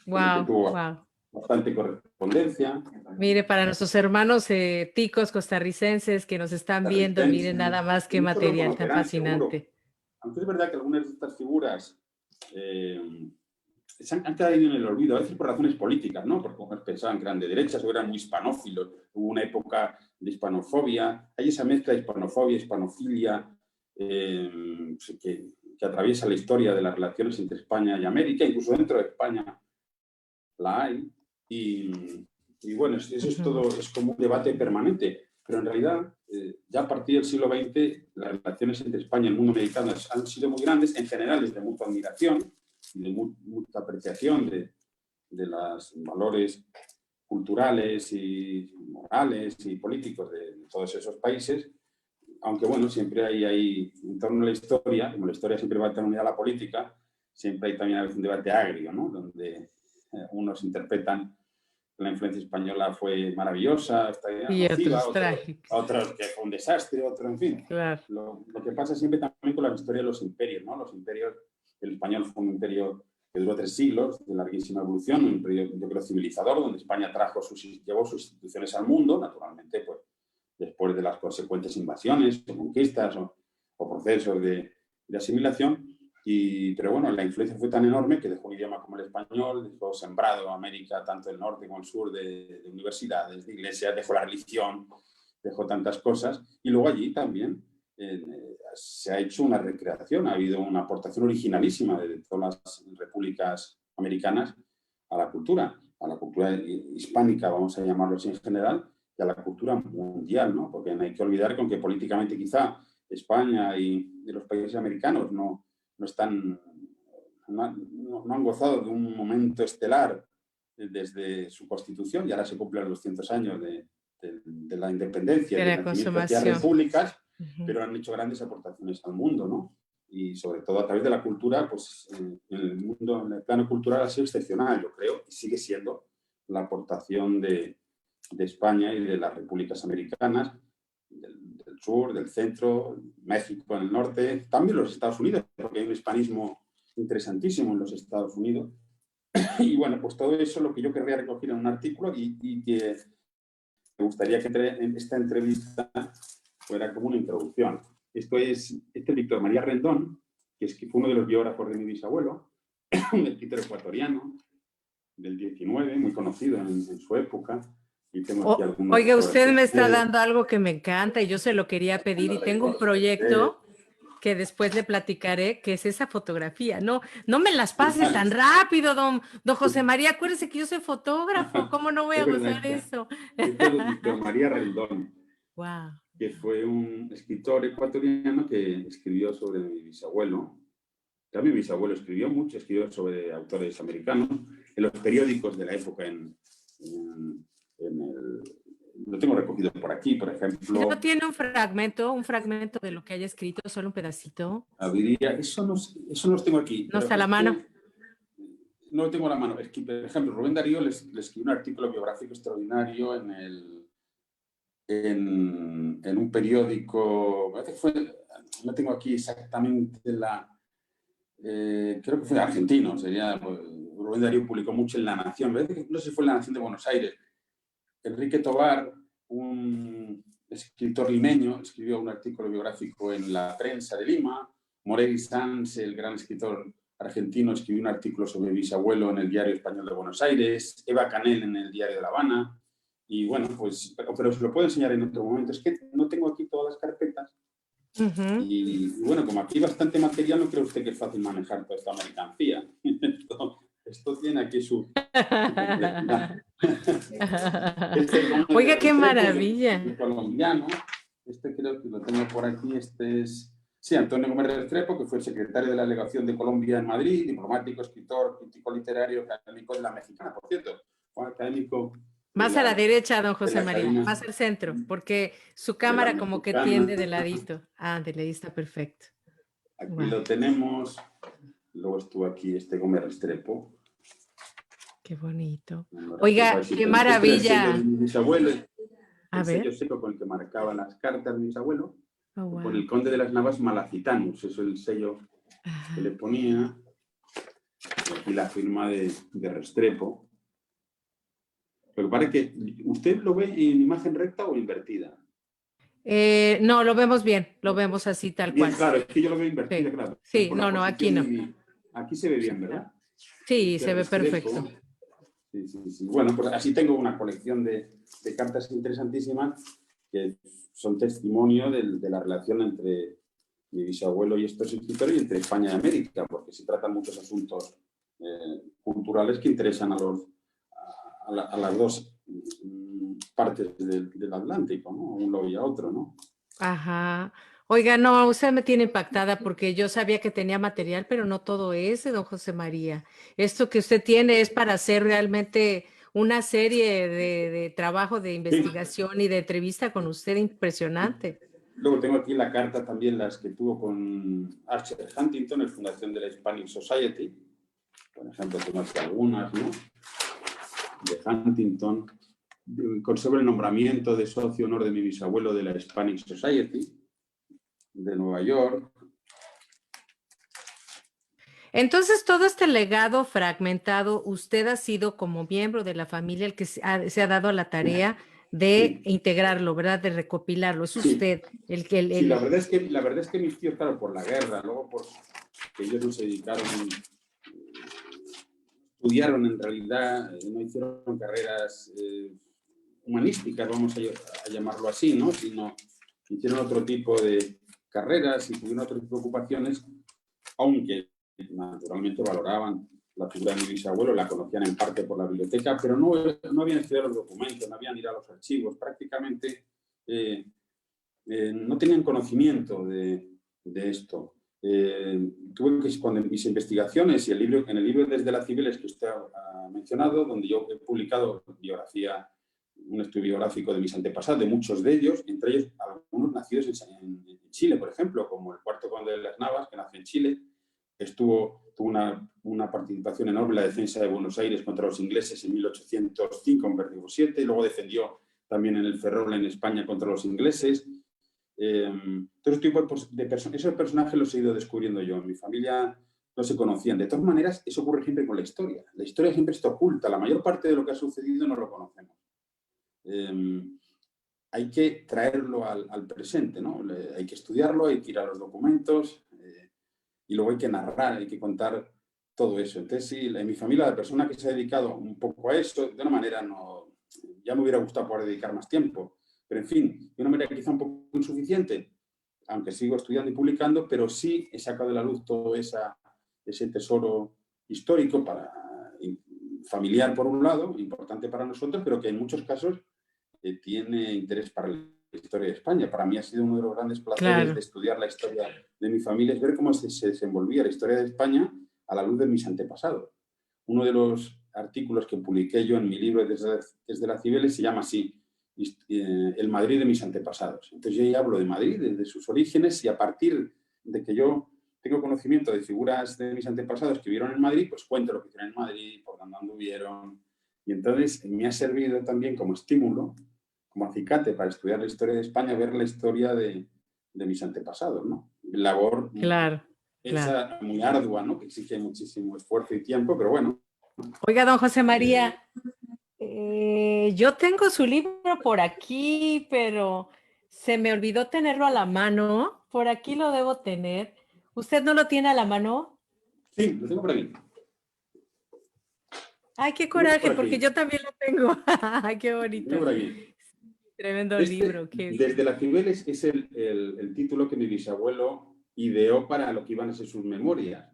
Wow, tuvo wow. Bastante correspondencia. Mire, para nuestros hermanos ticos costarricenses que nos están viendo, miren nada más qué material tan fascinante. Seguro. Aunque es verdad que algunas de estas figuras han quedado en el olvido, a veces por razones políticas, ¿no? Porque pensaban que eran de derechas o eran muy hispanófilos. Hubo una época de hispanofobia. Hay esa mezcla de hispanofobia, hispanofilia, que atraviesa la historia de las relaciones entre España y América, incluso dentro de España la hay. Y bueno, eso es todo, es como un debate permanente. Pero en realidad, ya a partir del siglo XX, las relaciones entre España y el mundo americano han sido muy grandes, en general es de mutua admiración, de mucha apreciación de los valores culturales y morales y políticos de todos esos países, aunque bueno, siempre hay en torno a la historia, como la historia siempre va a tener unidad a la política, siempre hay también a veces un debate agrio, ¿no? Donde unos interpretan que la influencia española fue maravillosa, y nociva, otros que fue un desastre, otros, en fin. Claro. Lo que pasa siempre también con la historia de los imperios, ¿no? Los imperios, el español fue un imperio que duró 3 siglos, de larguísima evolución, un imperio, yo creo, civilizador, donde España llevó sus instituciones al mundo, naturalmente, pues, después de las consecuentes invasiones, o conquistas, o procesos de asimilación. Pero bueno, la influencia fue tan enorme que dejó un idioma como el español, dejó sembrado América, tanto el norte como el sur, de universidades, de iglesias, dejó la religión, dejó tantas cosas. Y luego allí también se ha hecho una recreación, ha habido una aportación originalísima de todas las repúblicas americanas a la cultura hispánica, vamos a llamarlo así en general, y a la cultura mundial, ¿no? Porque no hay que olvidar que aunque políticamente quizá España y los países americanos no han gozado de un momento estelar desde su constitución, y ahora se cumplen los 200 años de la independencia, de la consumación de las repúblicas, pero han hecho grandes aportaciones al mundo, ¿no? y sobre todo a través de la cultura, pues en el mundo, en el plano cultural ha sido excepcional, yo creo, y sigue siendo la aportación de España y de las repúblicas americanas, del sur, del centro, México en el norte, también los Estados Unidos, porque hay un hispanismo interesantísimo en los Estados Unidos. Y bueno, pues todo eso es lo que yo querría recoger en un artículo y que me gustaría que esta entrevista fuera como una introducción. Este es Víctor María Rendón, que fue uno de los biógrafos de mi bisabuelo, un escritor ecuatoriano del 19, muy conocido en su época. Y tengo aquí algunos Oiga, usted me está dando algo que me encanta y yo se lo quería pedir y tengo un proyecto que después le platicaré, que es esa fotografía. No me las pase tan rápido, don José María. Acuérdese que yo soy fotógrafo. ¿Cómo no voy a gozar eso? Este es Víctor María Rendón, wow, que fue un escritor ecuatoriano que escribió sobre mi bisabuelo. También mi bisabuelo escribió mucho, escribió sobre autores americanos en los periódicos de la época lo tengo recogido por aquí, por ejemplo. ¿No tiene un fragmento de lo que haya escrito, solo un pedacito? Eso no los tengo aquí. ¿No está a la mano? No lo tengo a la mano. Es que, por ejemplo, Rubén Darío le escribió un artículo biográfico extraordinario en un periódico, no tengo aquí exactamente creo que fue argentino, Rubén Darío publicó mucho en La Nación, no sé si fue en La Nación de Buenos Aires. Enrique Tobar, un escritor limeño, escribió un artículo biográfico en La Prensa de Lima. Moretti Sanz, el gran escritor argentino, escribió un artículo sobre mi bisabuelo en el Diario Español de Buenos Aires. Eva Canel en el Diario de La Habana. Y bueno, pues, pero se lo puedo enseñar en otro momento. Es que no tengo aquí todas las carpetas. Y bueno, como aquí hay bastante material, no cree usted que es fácil manejar toda esta mercancía. Esto tiene aquí su complejidad. Oiga, qué maravilla. El colombiano, creo que lo tengo por aquí, sí, Antonio Gómez Restrepo, que fue el secretario de la delegación de Colombia en Madrid, diplomático, escritor, crítico literario, académico de La Mexicana, por cierto, fue académico. Más a la derecha, don José María, más al centro, porque su cámara como que tiende de ladito. De ahí está perfecto. Aquí lo tenemos. Luego estuvo aquí Gómez Restrepo. Qué bonito. Oiga, qué maravilla. Mi bisabuelo, el sello seco con el que marcaba las cartas de mi bisabuelo, con el conde de las Navas Malacitanus, eso es el sello que le ponía. Y aquí la firma de Restrepo. Lo que pasa es que, ¿usted lo ve en imagen recta o invertida? No, lo vemos bien, lo vemos así tal cual. Claro, es que yo lo veo invertida, sí. claro. Sí, no, aquí no. Aquí se ve bien, ¿verdad? Sí, se ve perfecto. Sí. Bueno, pues así tengo una colección de cartas interesantísimas que son testimonio de la relación entre mi bisabuelo y estos escritores y entre España y América, porque se tratan muchos asuntos culturales que interesan a las dos partes del Atlántico, ¿no? A un lado y a otro, ¿no? Ajá. Oiga, no, usted me tiene impactada porque yo sabía que tenía material, pero no todo ese, don José María. Esto que usted tiene es para hacer realmente una serie de trabajo de investigación y de entrevista con usted impresionante. Luego tengo aquí la carta también, las que tuvo con Archer Huntington, el fundación de la Hispanic Society. Por ejemplo, tengo aquí algunas, ¿no? De Huntington. Conservo el nombramiento de socio honor de mi bisabuelo de la Hispanic Society de Nueva York. Entonces, todo este legado fragmentado, usted ha sido como miembro de la familia el que se ha dado a la tarea de integrarlo, ¿verdad? De recopilarlo. Es usted el que... Sí, la verdad es que mis tíos, claro, por la guerra, luego que ellos no se dedicaron, estudiaron en realidad, no hicieron carreras humanísticas, vamos a llamarlo así, ¿no? Sino hicieron otro tipo de carreras y tuvieron otro tipo de ocupaciones, aunque naturalmente valoraban la figura de mi bisabuelo, la conocían en parte por la biblioteca, pero no habían estudiado los documentos, no habían ido a los archivos, prácticamente no tenían conocimiento de esto. Tuve que, cuando mis investigaciones y en el libro Desde la Cibeles que usted ha mencionado, donde yo he publicado biografía un estudio biográfico de mis antepasados, de muchos de ellos, entre ellos algunos nacidos en Chile, por ejemplo, como el cuarto conde de las Navas, que nació en Chile, tuvo una participación enorme en la defensa de Buenos Aires contra los ingleses en 1805 en Berdigo 7, y luego defendió también en el Ferrol en España contra los ingleses. Todo ese tipo de esos personajes los he ido descubriendo yo. En mi familia no se conocían. De todas maneras, eso ocurre siempre con la historia. La historia siempre está oculta. La mayor parte de lo que ha sucedido no lo conocemos. Hay que traerlo al presente, ¿no? Hay que estudiarlo, hay que ir a los documentos y luego hay que narrar, hay que contar todo eso. Entonces, sí, en mi familia, la persona que se ha dedicado un poco a eso, de una manera ya me hubiera gustado poder dedicar más tiempo, pero en fin, de una manera quizá un poco insuficiente, aunque sigo estudiando y publicando, pero sí he sacado de la luz todo ese tesoro histórico familiar por un lado, importante para nosotros, pero que en muchos casos tiene interés para la historia de España. Para mí ha sido uno de los grandes placeres de estudiar la historia de mi familia, es ver cómo se desenvolvía la historia de España a la luz de mis antepasados. Uno de los artículos que publiqué yo en mi libro Desde las Cibeles se llama así, El Madrid de mis antepasados. Entonces yo ya hablo de Madrid, desde sus orígenes, y a partir de que yo tengo conocimiento de figuras de mis antepasados que vivieron en Madrid, pues cuento lo que hicieron en Madrid, por dónde anduvieron. Y entonces me ha servido también como estímulo, como acicate para estudiar la historia de España, ver la historia de mis antepasados, ¿no? Labor hecha muy ardua, ¿no? Que exige muchísimo esfuerzo y tiempo, pero bueno. Oiga, don José María, yo tengo su libro por aquí, pero se me olvidó tenerlo a la mano. Por aquí lo debo tener. ¿Usted no lo tiene a la mano? Sí, lo tengo por aquí. Ay, qué coraje, porque yo también lo tengo. Qué bonito. Por aquí. Tremendo libro. Desde las Cibeles es el título que mi bisabuelo ideó para lo que iban a ser sus memorias.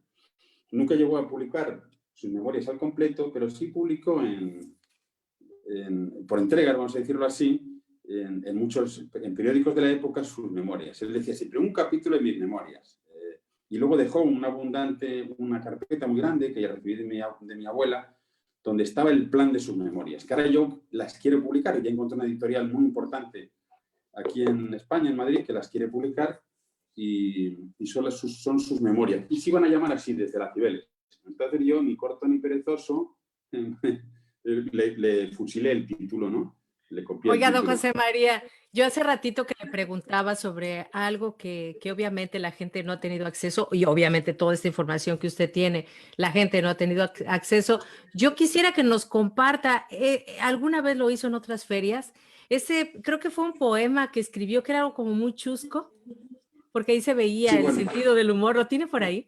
Nunca llegó a publicar sus memorias al completo, pero sí publicó por entregas, vamos a decirlo así, en periódicos de la época sus memorias. Él decía siempre un capítulo de mis memorias. Y luego dejó una carpeta muy grande que ya recibí de mi abuela, donde estaba el plan de sus memorias, que ahora yo las quiero publicar. Ya encontré una editorial muy importante aquí en España, en Madrid, que las quiere publicar y son sus memorias. Y se iban a llamar así, Desde las Cibeles. Entonces yo, ni corto ni perezoso, le fusilé el título, ¿no? Le copié. Oiga, don José María, yo hace ratito que le preguntaba sobre algo que obviamente la gente no ha tenido acceso, y obviamente toda esta información que usted tiene, la gente no ha tenido acceso. Yo quisiera que nos comparta, ¿alguna vez lo hizo en otras ferias? Creo que fue un poema que escribió que era algo como muy chusco, porque ahí se veía el sentido del humor. ¿Lo tiene por ahí?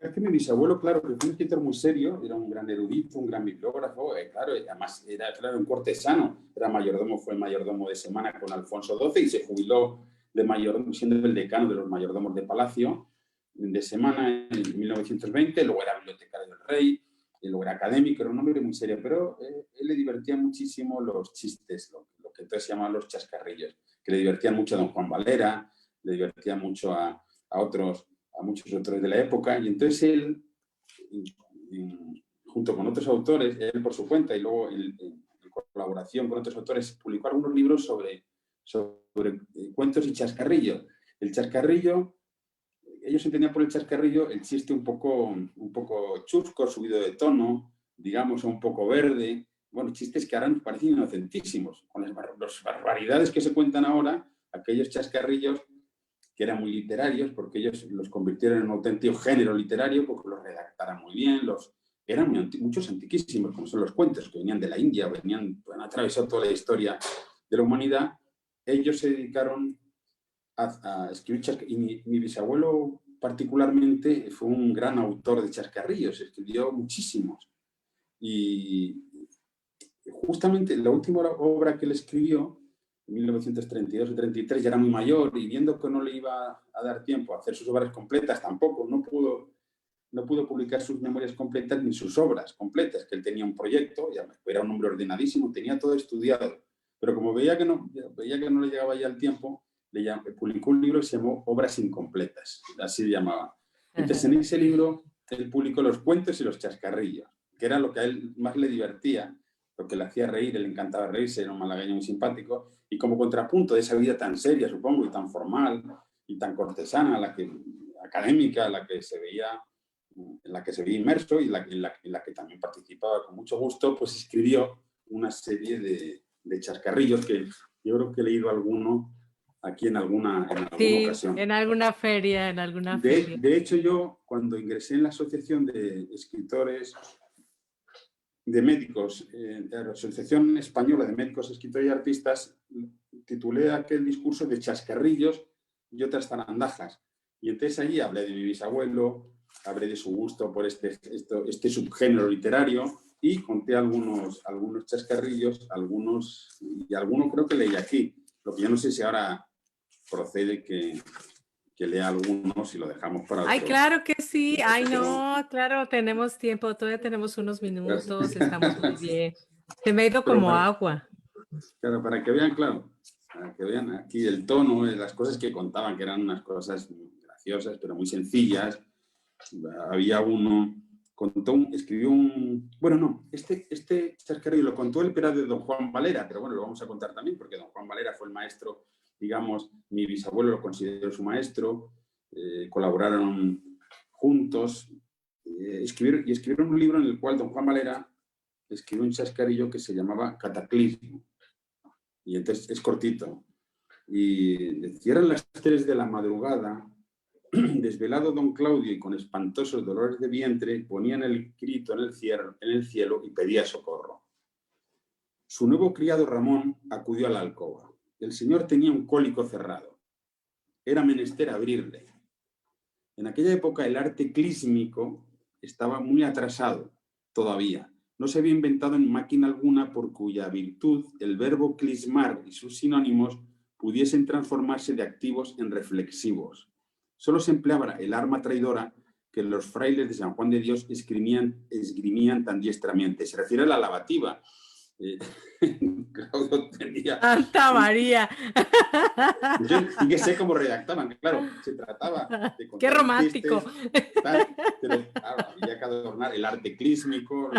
Es que mi bisabuelo, claro, que fue un escritor muy serio, era un gran erudito, un gran bibliógrafo, claro, además era un cortesano, fue mayordomo de semana con Alfonso XII y se jubiló de mayordomo, siendo el decano de los mayordomos de Palacio de semana en 1920, luego era bibliotecario del rey, y luego era académico, era un hombre muy serio, pero él le divertía muchísimo los chistes, lo que entonces se llamaban los chascarrillos, que le divertían mucho a don Juan Valera, le divertían mucho a muchos autores de la época, y entonces él, junto con otros autores, él por su cuenta y luego en colaboración con otros autores, publicó algunos libros sobre cuentos y chascarrillos. El chascarrillo, ellos entendían por el chascarrillo el chiste un poco chusco, subido de tono, digamos, un poco verde, bueno, chistes que ahora nos parecen inocentísimos, con las barbaridades que se cuentan ahora, aquellos chascarrillos que eran muy literarios, porque ellos los convirtieron en un auténtico género literario, porque los redactaran muy bien, eran muchos antiquísimos, como son los cuentos, que venían de la India, han atravesado toda la historia de la humanidad. Ellos se dedicaron a escribir chascarrillos, y mi bisabuelo particularmente fue un gran autor de chascarrillos, escribió muchísimos. Y justamente la última obra que él escribió, en 1932 o 33, ya era muy mayor, y viendo que no le iba a dar tiempo a hacer sus obras completas, tampoco, no pudo publicar sus memorias completas ni sus obras completas, que él tenía un proyecto, era un hombre ordenadísimo, tenía todo estudiado, pero como veía que no le llegaba ya el tiempo, publicó un libro que se llamó Obras Incompletas, así se llamaba. Entonces, en ese libro, él publicó los cuentos y los chascarrillos, que era lo que a él más le divertía, lo que le hacía reír, le encantaba reírse, era un malagueño muy simpático, y como contrapunto de esa vida tan seria, supongo, y tan formal, y tan cortesana, académica, en la que se veía inmerso y en la que también participaba con mucho gusto, pues escribió una serie de chascarrillos que yo creo que he leído alguno aquí en alguna ocasión. En alguna feria, De hecho, yo cuando ingresé en la Asociación de Escritores de Médicos, la Asociación Española de Médicos, Escritores y Artistas, titulé aquel discurso de chascarrillos y otras zarandajas. Y entonces allí hablé de mi bisabuelo, hablé de su gusto por este subgénero literario y conté algunos chascarrillos, algunos creo que leí aquí. Lo que yo no sé si ahora procede que lea algunos y lo dejamos para otro. Ay, claro que sí. Ay, no, claro, tenemos tiempo, todavía tenemos unos minutos, estamos muy bien. Se me ha ido como agua. Claro, para que vean, para que vean aquí el tono, las cosas que contaban, que eran unas cosas graciosas, pero muy sencillas. Había uno, escribió un... Bueno, no, este chascarrillo lo contó él, pero era de don Juan Valera, pero bueno, lo vamos a contar también, porque don Juan Valera fue el maestro, digamos, mi bisabuelo lo consideró su maestro, colaboraron juntos, escribieron un libro en el cual don Juan Valera escribió un chascarrillo que se llamaba Cataclismo. Y entonces es cortito. Y eran las 3 de la madrugada, desvelado don Claudio y con espantosos dolores de vientre, ponían el grito en el cielo y pedía socorro. Su nuevo criado Ramón acudió a la alcoba. El señor tenía un cólico cerrado. Era menester abrirle. En aquella época el arte clísmico estaba muy atrasado todavía. No se había inventado en máquina alguna por cuya virtud el verbo clismar y sus sinónimos pudiesen transformarse de activos en reflexivos. Solo se empleaba el arma traidora que los frailes de San Juan de Dios esgrimían tan diestramente. Se refiere a la lavativa. Claudio tenía... ¡Santa María! Fíjese cómo redactaban, claro, se trataba de contar... ¡Qué romántico! Pero claro, había que adornar el arte clísmico,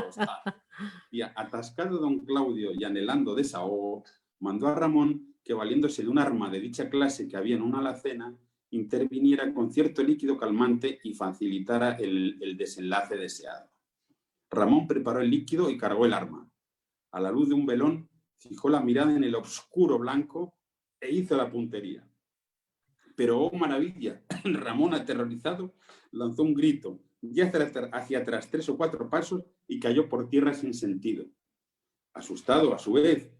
y atascado don Claudio y anhelando desahogo, mandó a Ramón que, valiéndose de un arma de dicha clase que había en una alacena, interviniera con cierto líquido calmante y facilitara el desenlace deseado. Ramón preparó el líquido y cargó el arma. A la luz de un velón, fijó la mirada en el oscuro blanco e hizo la puntería. Pero, oh maravilla, Ramón, aterrorizado, lanzó un grito, y hacia atrás 3 o 4 pasos y cayó por tierra sin sentido. Asustado, a su vez,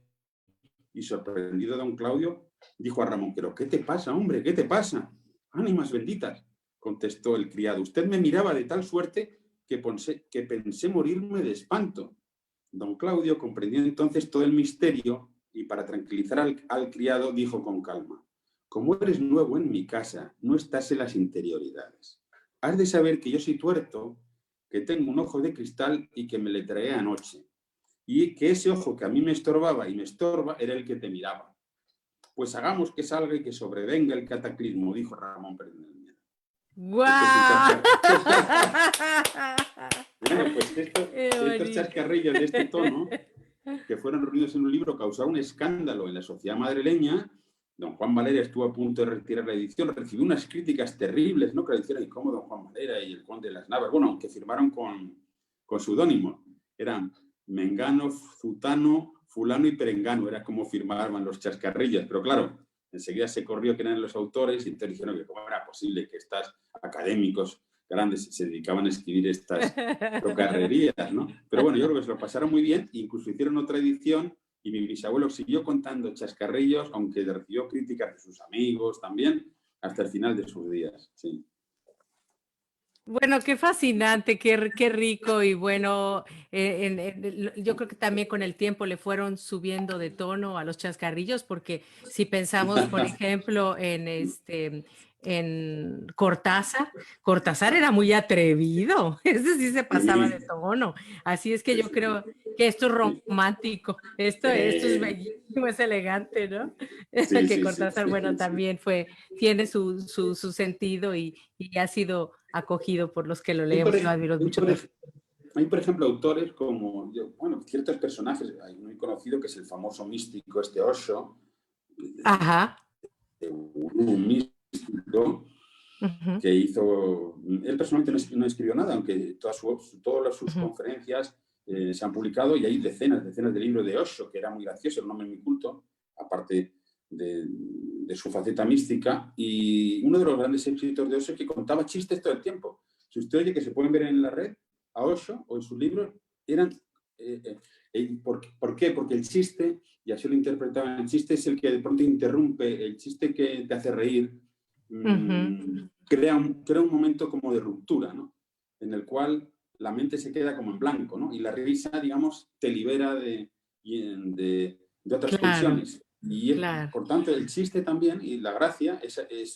y sorprendido don Claudio, dijo a Ramón: «¿Pero qué te pasa, hombre? ¿Qué te pasa?» «Ánimas benditas», contestó el criado. «Usted me miraba de tal suerte que pensé morirme de espanto». Don Claudio comprendió entonces todo el misterio y, para tranquilizar al criado, dijo con calma: «Como eres nuevo en mi casa, no estás en las interioridades. Has de saber que yo soy tuerto, que tengo un ojo de cristal y que me le traé anoche, y que ese ojo que a mí me estorbaba y me estorba era el que te miraba. Pues hagamos que salga y que sobrevenga el cataclismo», dijo Ramón perdiendo el miedo. ¡Guau! Bueno, pues estos chascarrillos de este tono, que fueron reunidos en un libro, causaron un escándalo en la sociedad madrileña. Don Juan Valera estuvo a punto de retirar la edición, recibió unas críticas terribles, ¿no? Que le dijeron: «¿Y cómo don Juan Valera y el conde de las Navas?». Bueno, aunque firmaron con seudónimo. Eran Mengano, Zutano, Fulano y Perengano, era como firmaban los chascarrillos. Pero claro, enseguida se corrió que eran los autores y entonces dijeron que cómo era posible que estos académicos grandes se dedicaban a escribir estas trocarrerías, ¿no? Pero bueno, yo creo que se lo pasaron muy bien, incluso hicieron otra edición y mi bisabuelo siguió contando chascarrillos, aunque recibió críticas de sus amigos también, hasta el final de sus días, sí. Bueno, qué fascinante, qué rico y bueno, yo creo que también con el tiempo le fueron subiendo de tono a los chascarrillos, porque si pensamos, por ejemplo, en Cortázar era muy atrevido, ese sí se pasaba de tono, así es que yo creo que esto es romántico, esto es bellísimo, es elegante, ¿no? Que Cortázar, bueno, también tiene su sentido y ha sido acogido por los que lo leemos. Yo admiro mucho. hay, por ejemplo, autores como, bueno, ciertos personajes. Hay muy conocido que es el famoso místico Osho, Ajá. un místico Ujú, que hizo... Él personalmente no escribió nada, aunque todas sus ujú, conferencias se han publicado, y hay decenas de libros de Osho, que era muy gracioso, era un hombre muy culto, aparte de su faceta mística. Y uno de los grandes éxitos de Osho es que contaba chistes todo el tiempo. Si usted oye que se pueden ver en la red, a Osho o en sus libros, eran... ¿Por qué? Porque el chiste, y así lo interpretaban, el chiste es el que de pronto interrumpe, el chiste que te hace reír, ujú. crea un momento como de ruptura, ¿no? En el cual la mente se queda como en blanco, ¿no? Y la risa, digamos, te libera de otras Claro, tensiones. Y claro. por tanto, el chiste también y la gracia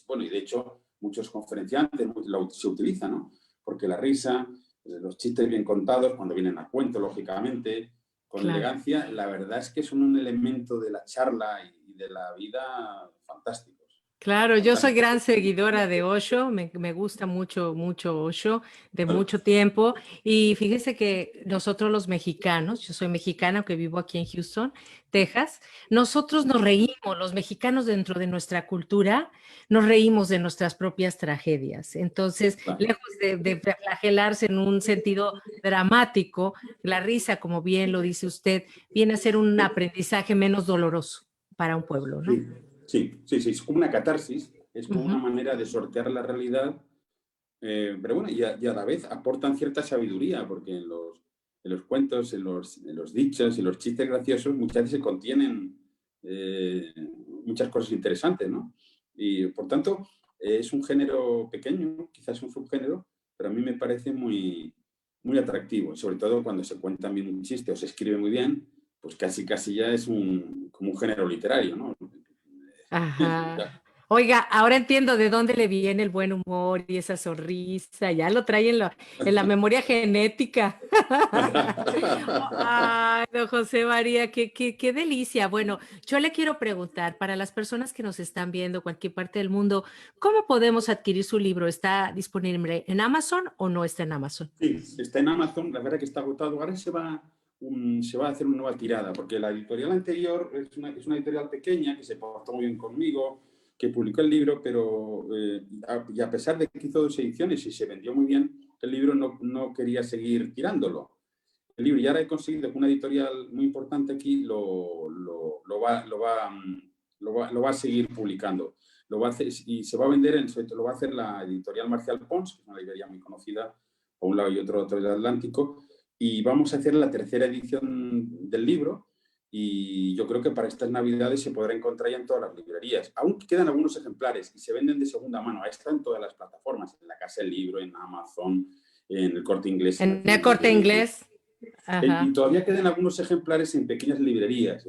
bueno, y de hecho muchos conferenciantes se utiliza, ¿no? Porque la risa, los chistes bien contados, cuando vienen a cuento, lógicamente, con Claro. elegancia, la verdad es que son un elemento de la charla y de la vida fantásticos. Claro, yo soy Fantásticos. gran seguidora de Osho, me gusta mucho, mucho Osho, de mucho tiempo. Y fíjese que nosotros los mexicanos, yo soy mexicana que vivo aquí en Houston, Texas, nosotros nos reímos, los mexicanos dentro de nuestra cultura, nos reímos de nuestras propias tragedias. Entonces, Claro. lejos de flagelarse en un sentido dramático, la risa, como bien lo dice usted, viene a ser un aprendizaje menos doloroso para un pueblo, ¿no? Sí, es como una catarsis, es como una Ujú. manera de sortear la realidad, pero bueno, y a la vez aportan cierta sabiduría, porque en los cuentos, en los dichos y los chistes graciosos muchas veces contienen eh, muchas cosas interesantes, ¿no? Y por tanto, es un género pequeño, quizás un subgénero, pero a mí me parece muy, muy atractivo, sobre todo cuando se cuenta bien un chiste o se escribe muy bien, pues casi ya es como un género literario, ¿no? Ajá. Oiga, ahora entiendo de dónde le viene el buen humor y esa sonrisa, ya lo trae en la memoria genética. Ay, don José María, qué delicia. Bueno, yo le quiero preguntar, para las personas que nos están viendo, cualquier parte del mundo, ¿cómo podemos adquirir su libro? ¿Está disponible en Amazon o no está en Amazon? Sí, está en Amazon, la verdad que está agotado. Ahora se va a hacer una nueva tirada, porque la editorial anterior es una editorial pequeña que se portó muy bien conmigo, que publicó el libro, pero y a pesar de que hizo 2 ediciones y se vendió muy bien, el libro no quería seguir tirándolo. El libro, y ahora he conseguido que una editorial muy importante aquí lo va a seguir publicando. Lo va a hacer, y se va a vender, lo va a hacer la editorial Marcial Pons, que es una librería muy conocida, a un lado y otro del Atlántico, y vamos a hacer la 3ª edición del libro, y yo creo que para estas Navidades se podrá encontrar ya en todas las librerías. Aún quedan algunos ejemplares y se venden de segunda mano. Está en todas las plataformas, en la Casa del Libro, en Amazon, en el Corte Inglés, En el Corte Inglés. y Ajá. todavía quedan algunos ejemplares en pequeñas librerías.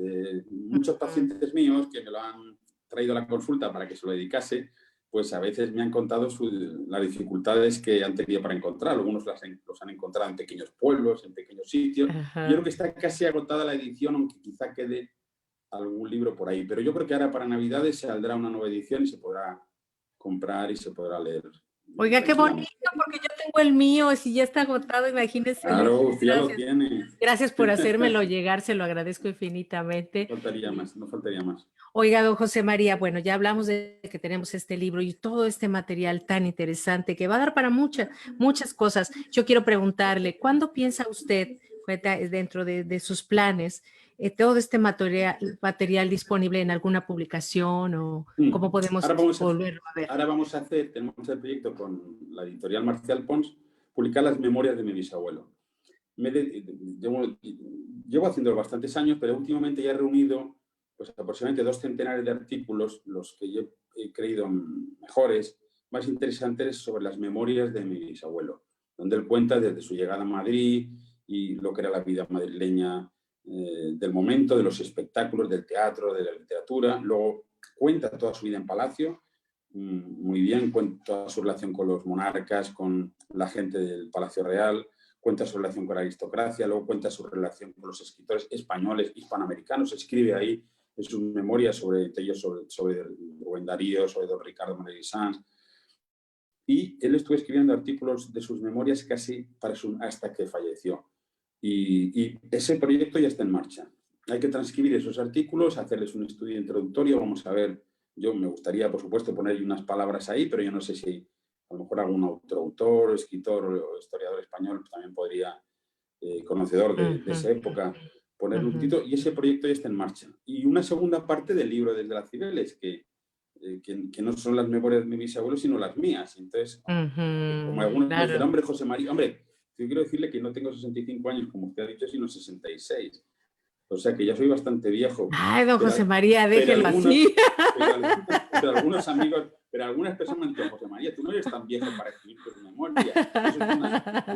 Muchos Mm. pacientes míos que me lo han traído a la consulta para que se lo dedicase, pues a veces me han contado las dificultades que han tenido para encontrarlo. Algunos los han encontrado en pequeños pueblos, en pequeños sitios. Yo creo Ajá. que está casi agotada la edición, aunque quizá quede algún libro por ahí. Pero yo creo que ahora para Navidades saldrá una nueva edición y se podrá comprar y se podrá leer Oiga, qué bonito, tranquilamente. porque yo tengo el mío, si ya está agotado, imagínese. Claro, usted ya lo Gracias. tiene. Gracias por hacérmelo llegar, se lo agradezco infinitamente. Faltaría más, no faltaría más. Oiga, don José María, bueno, ya hablamos de que tenemos este libro y todo este material tan interesante que va a dar para muchas, muchas cosas. Yo quiero preguntarle, ¿cuándo piensa usted, dentro de sus planes, todo este material disponible en alguna publicación o cómo podemos Ahora vamos a, volverlo a ver? ahora vamos a hacer, tenemos el proyecto con la editorial Marcial Pons, publicar las memorias de mi bisabuelo. Llevo haciéndolo bastantes años, pero últimamente ya he reunido pues, aproximadamente 2 centenares de artículos, los que yo he creído mejores, más interesantes sobre las memorias de mi bisabuelo, donde él cuenta desde su llegada a Madrid y lo que era la vida madrileña del momento, de los espectáculos, del teatro, de la literatura. Luego cuenta toda su vida en Palacio, muy bien, cuenta toda su relación con los monarcas, con la gente del Palacio Real, cuenta su relación con la aristocracia, luego cuenta su relación con los escritores españoles, hispanoamericanos, escribe ahí en sus memorias sobre ellos, sobre Rubén Darío, sobre don Ricardo Manero y Sanz. y él estuvo escribiendo artículos de sus memorias casi hasta que falleció. Y ese proyecto ya está en marcha. Hay que transcribir esos artículos, hacerles un estudio introductorio, vamos a ver, yo me gustaría, por supuesto, poner unas palabras ahí, pero yo no sé si a lo mejor algún autor, escritor o historiador español también podría, conocedor de esa época, ponerle un título, y ese proyecto ya está en marcha. Y una segunda parte del libro Desde las Cibeles, que no son las memorias de mi bisabuelo, sino las mías. Entonces, como algunos me dicen, hombre, José María, hombre, yo quiero decirle que no tengo 65 años, como usted ha dicho, sino 66. O sea, que ya soy bastante viejo. Ay, don José María, déjelo así. Pero algunas personas me han dicho, José María, tú no eres tan viejo para escribir tus memorias.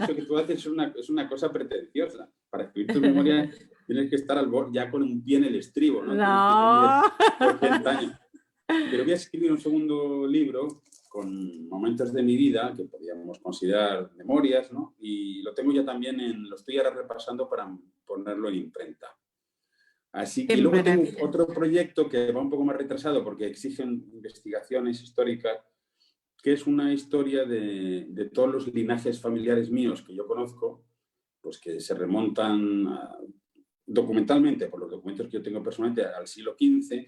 Eso que tú haces es una cosa pretenciosa. Para escribir tus memorias tienes que estar ya con un pie en el estribo, ¿no? No. Tienes que tener 80 años. Pero voy a escribir un segundo libro con momentos de mi vida que podríamos considerar memorias, ¿no? Y lo tengo ya también lo estoy ahora repasando para ponerlo en imprenta. Así que luego tengo otro proyecto que va un poco más retrasado porque exigen investigaciones históricas, que es una historia de todos los linajes familiares míos que yo conozco, pues que se remontan documentalmente, por los documentos que yo tengo personalmente, al siglo XV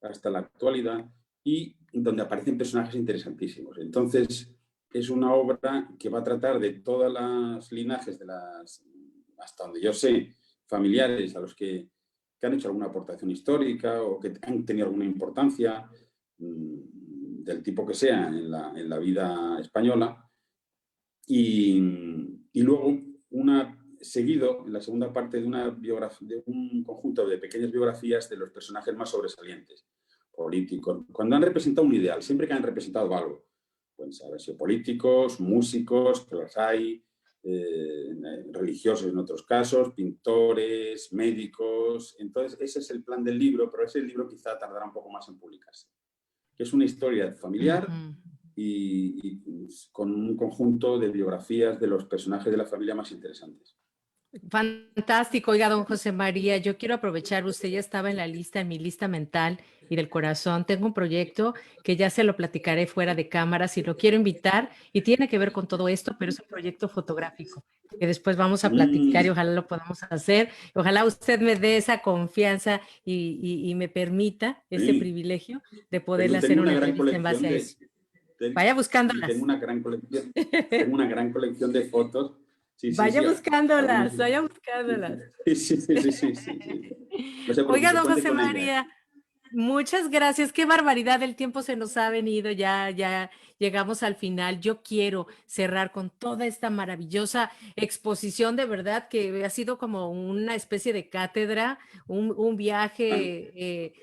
hasta la actualidad, y donde aparecen personajes interesantísimos. Entonces, es una obra que va a tratar de todas las linajes, hasta donde yo sé, familiares a los que han hecho alguna aportación histórica o que han tenido alguna importancia, del tipo que sea, en la vida española. Y luego, seguido, en la segunda parte, de un conjunto de pequeñas biografías de los personajes más sobresalientes, políticos, cuando han representado un ideal, siempre que han representado algo. Pueden haber sido políticos, músicos, que los hay, religiosos en otros casos, pintores, médicos. Entonces, ese es el plan del libro, pero ese libro quizá tardará un poco más en publicarse. Que es una historia familiar y con un conjunto de biografías de los personajes de la familia más interesantes. Fantástico. Oiga, don José María, yo quiero aprovechar, usted ya estaba en mi lista mental y del corazón. Tengo un proyecto que ya se lo platicaré fuera de cámaras y lo quiero invitar y tiene que ver con todo esto, pero es un proyecto fotográfico que después vamos a platicar y ojalá lo podamos hacer. Ojalá usted me dé esa confianza y me permita ese privilegio de poderle hacer una entrevista en base a eso. Vaya buscándolas. Tengo una gran colección de fotos. Sí, vaya buscándolas. Sí. No sé, oiga, don José María, muchas gracias. Qué barbaridad, el tiempo se nos ha venido, ya llegamos al final. Yo quiero cerrar con toda esta maravillosa exposición, de verdad, que ha sido como una especie de cátedra, un viaje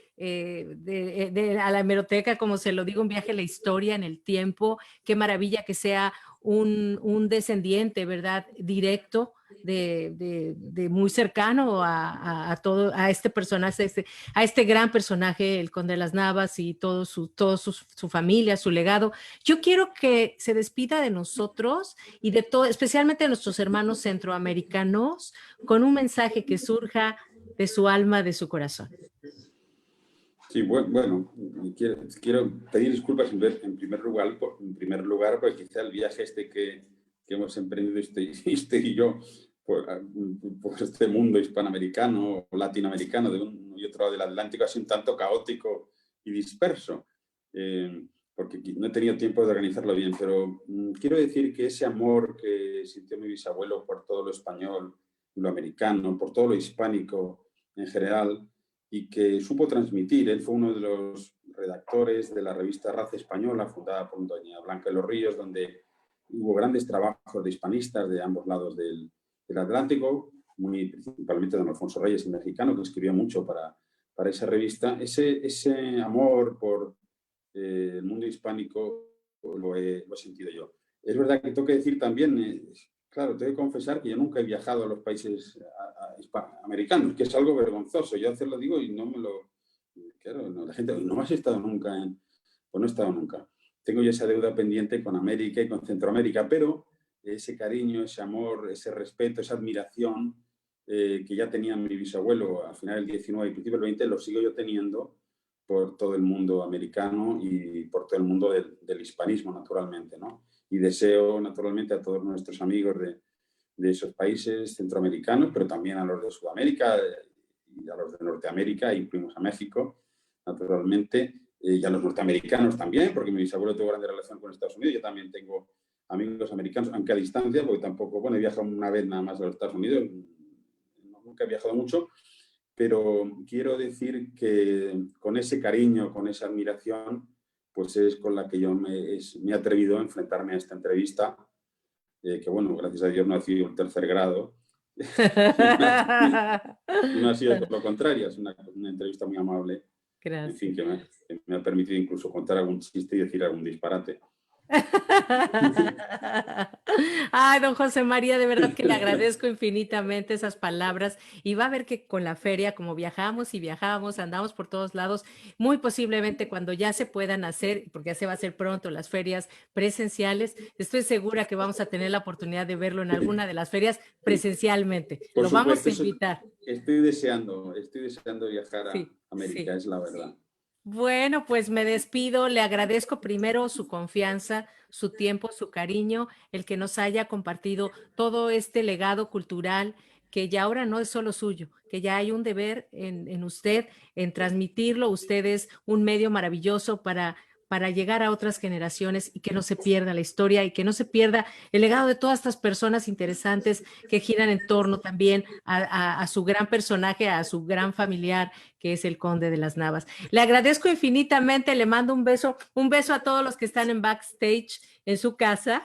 a la hemeroteca, como se lo digo, un viaje a la historia en el tiempo. Qué maravilla que sea un descendiente, ¿verdad? Directo de muy cercano a este personaje, a este gran personaje, el Conde de las Navas y todo su familia, su legado. Yo quiero que se despida de nosotros y de todo, especialmente de nuestros hermanos centroamericanos, con un mensaje que surja de su alma, de su corazón. Sí, bueno, quiero pedir disculpas en primer lugar, porque quizá el viaje que hemos emprendido usted y yo por este mundo hispanoamericano o latinoamericano de uno y otro lado del Atlántico ha sido un tanto caótico y disperso, porque no he tenido tiempo de organizarlo bien, pero quiero decir que ese amor que sintió mi bisabuelo por todo lo español, lo americano, por todo lo hispánico en general, y que supo transmitir. Él fue uno de los redactores de la revista Raza Española, fundada por doña Blanca de los Ríos, donde hubo grandes trabajos de hispanistas de ambos lados del Atlántico, muy principalmente don Alfonso Reyes, el mexicano, que escribió mucho para esa revista. Ese amor por el mundo hispánico lo he sentido yo. Es verdad que tengo que decir también, claro, tengo que confesar que yo nunca he viajado a los países hispanoamericanos, que es algo vergonzoso. Yo lo digo y no me lo... Claro, no, la gente, no has estado nunca pues no he estado nunca. Tengo ya esa deuda pendiente con América y con Centroamérica, pero ese cariño, ese amor, ese respeto, esa admiración que ya tenía mi bisabuelo a final del 19 y principio del 20, lo sigo yo teniendo por todo el mundo americano y por todo el mundo del hispanismo, naturalmente, ¿no? Y deseo, naturalmente, a todos nuestros amigos de esos países centroamericanos, pero también a los de Sudamérica y a los de Norteamérica, incluimos a México, naturalmente, y a los norteamericanos también, porque mi bisabuelo tuvo grande relación con Estados Unidos. Yo también tengo amigos americanos, aunque a distancia, porque tampoco, bueno, he viajado una vez nada más a los Estados Unidos, nunca he viajado mucho, pero quiero decir que con ese cariño, con esa admiración, pues es con la que yo me he atrevido a enfrentarme a esta entrevista, que bueno, gracias a Dios no ha sido el tercer grado, no ha sido por lo contrario, es una entrevista muy amable. Gracias. En fin, que me ha permitido incluso contar algún chiste y decir algún disparate. Ay, don José María, de verdad que le agradezco infinitamente esas palabras, y va a ver que con la feria, como viajamos y viajamos, andamos por todos lados, muy posiblemente cuando ya se puedan hacer, porque ya se va a hacer pronto las ferias presenciales, estoy segura que vamos a tener la oportunidad de verlo en alguna de las ferias presencialmente. Por Lo supuesto, vamos a invitar. Estoy deseando viajar a América, sí. es la verdad. Bueno, pues me despido. Le agradezco primero su confianza, su tiempo, su cariño, el que nos haya compartido todo este legado cultural que ya ahora no es solo suyo, que ya hay un deber en usted, en transmitirlo. Usted es un medio maravilloso para llegar a otras generaciones y que no se pierda la historia y que no se pierda el legado de todas estas personas interesantes que giran en torno también a su gran personaje, a su gran familiar, que es el Conde de las Navas. Le agradezco infinitamente, le mando un beso a todos los que están en backstage en su casa,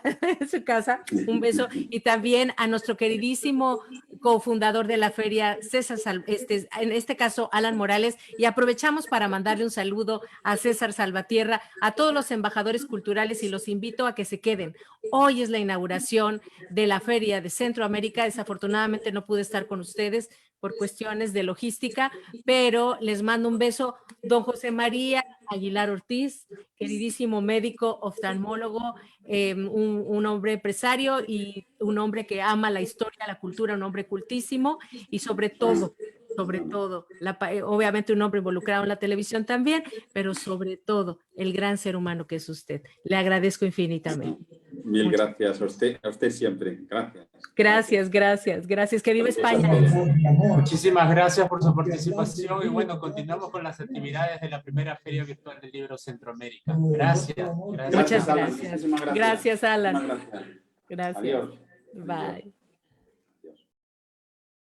un beso, y también a nuestro queridísimo cofundador de la feria, César, en este caso, Alan Morales, y aprovechamos para mandarle un saludo a César Salvatierra, a todos los embajadores culturales, y los invito a que se queden. Hoy es la inauguración de la Feria de Centroamérica. Desafortunadamente no pude estar con ustedes por cuestiones de logística, pero les mando un beso. Don José María Aguilar Ortiz, queridísimo médico oftalmólogo, un hombre empresario y un hombre que ama la historia, la cultura, un hombre cultísimo y sobre todo, obviamente un hombre involucrado en la televisión también, pero sobre todo el gran ser humano que es usted. Le agradezco infinitamente. Mil gracias a usted siempre. Gracias. Gracias. Que viva España. Muchísimas gracias por su participación y bueno, continuamos con las actividades de la primera Feria Virtual del Libro Centroamérica. Gracias. Muchas gracias. Gracias, Alan. Adiós. Bye.